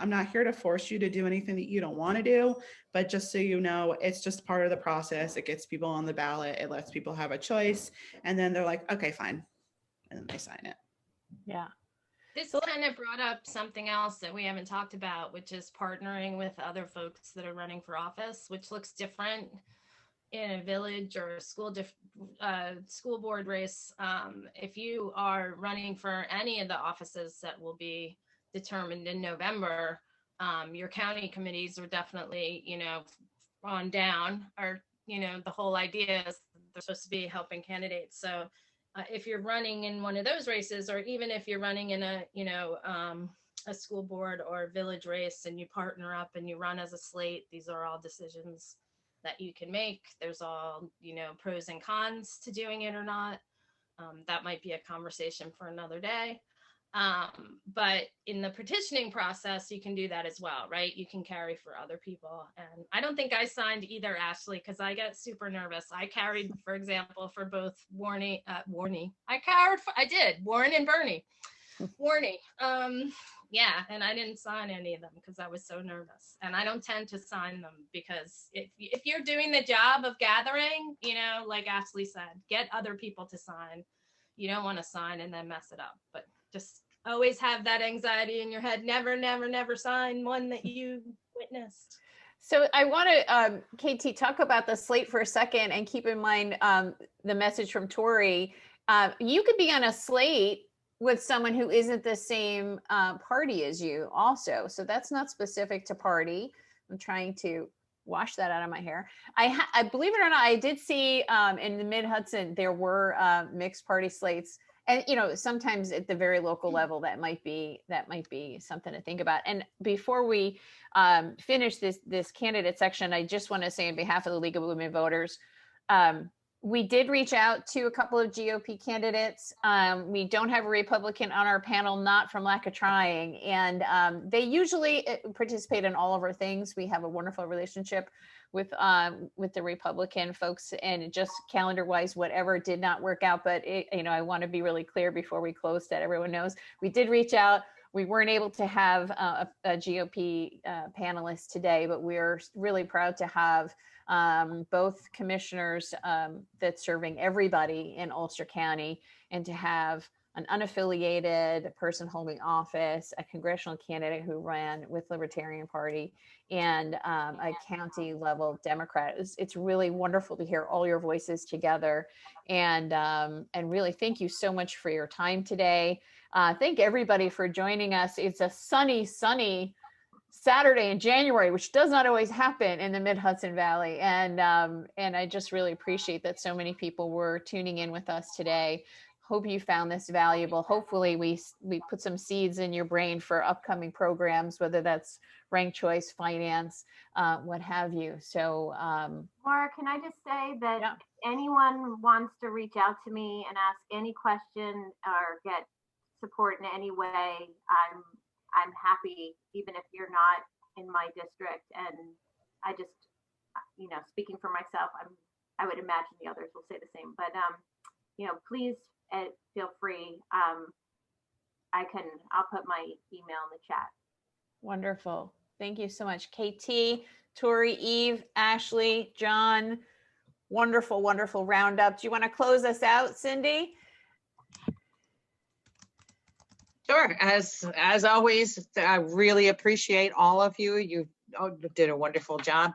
not here to force you to do anything that you don't want to do, but just so you know, it's just part of the process. It gets people on the ballot. It lets people have a choice. And then they're like, okay, fine. And then they sign it. Yeah. This kind of brought up something else that we haven't talked about, which is partnering with other folks that are running for office, which looks different in a village or a school board race. If you are running for any of the offices that will be determined in November, your county committees are definitely, on down, or, the whole idea is they're supposed to be helping candidates. So if you're running in one of those races, or even if you're running in a school board or village race and you partner up and you run as a slate, these are all decisions that you can make. There's all, pros and cons to doing it or not. That might be a conversation for another day. But in the petitioning process, you can do that as well, right? You can carry for other people. And I don't think I signed either, Ashley, because I get super nervous. I carried, for example, for both Warren and Bernie. Warney. Yeah, and I didn't sign any of them because I was so nervous. And I don't tend to sign them because if you're doing the job of gathering, like Ashley said, get other people to sign. You don't want to sign and then mess it up. But just always have that anxiety in your head. Never sign one that you witnessed. So I want to, KT, talk about the slate for a second and keep in mind the message from Tori. You could be on a slate with someone who isn't the same party as you also. So that's not specific to party. I'm trying to wash that out of my hair. I believe it or not, I did see in the Mid-Hudson, there were mixed party slates. And, sometimes at the very local level, that might be something to think about. And before we finish this candidate section, I just want to say on behalf of the League of Women Voters, we did reach out to a couple of GOP candidates. We don't have a Republican on our panel, not from lack of trying. And they usually participate in all of our things. We have a wonderful relationship with the Republican folks, and just calendar wise, whatever did not work out. But I want to be really clear before we close that everyone knows we did reach out. We weren't able to have a GOP panelist today, but we're really proud to have both commissioners that's serving everybody in Ulster County, and to have an unaffiliated person holding office, a congressional candidate who ran with Libertarian Party, and a county level Democrat. It's really wonderful to hear all your voices together. And really thank you so much for your time today. Thank everybody for joining us. It's a sunny Saturday in January, which does not always happen in the Mid-Hudson Valley. And I just really appreciate that so many people were tuning in with us today. Hope you found this valuable. Hopefully we put some seeds in your brain for upcoming programs, whether that's ranked choice, finance, what have you. So Laura, can I just say that yeah. if anyone wants to reach out to me and ask any question or get support in any way, I'm happy, even if you're not in my district. And I just, speaking for myself, I would imagine the others will say the same. But please feel free. I'll put my email in the chat. Wonderful. Thank you so much, KT, Tori, Eve, Ashley, John. Wonderful, wonderful roundup. Do you want to close us out, Cindy? Sure. As always, I really appreciate all of you. You did a wonderful job.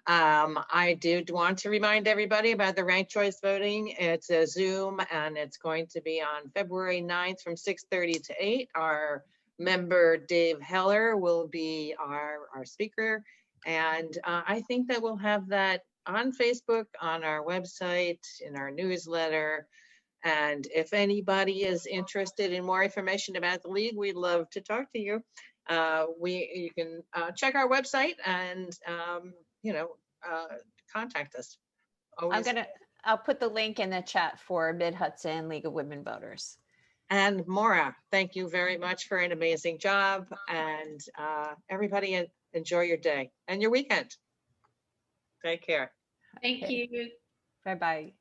I did want to remind everybody about the ranked choice voting. It's a Zoom, and it's going to be on February 9th from 6:30 to 8. Our member Dave Heller will be our speaker, and I think that we'll have that on Facebook, on our website, in our newsletter. And if anybody is interested in more information about the league, we'd love to talk to you. You can check our website and contact us. Always. I'll put the link in the chat for Mid-Hudson League of Women Voters. And Maura, thank you very much for an amazing job. And everybody enjoy your day and your weekend. Take care. Thank you. Bye-bye.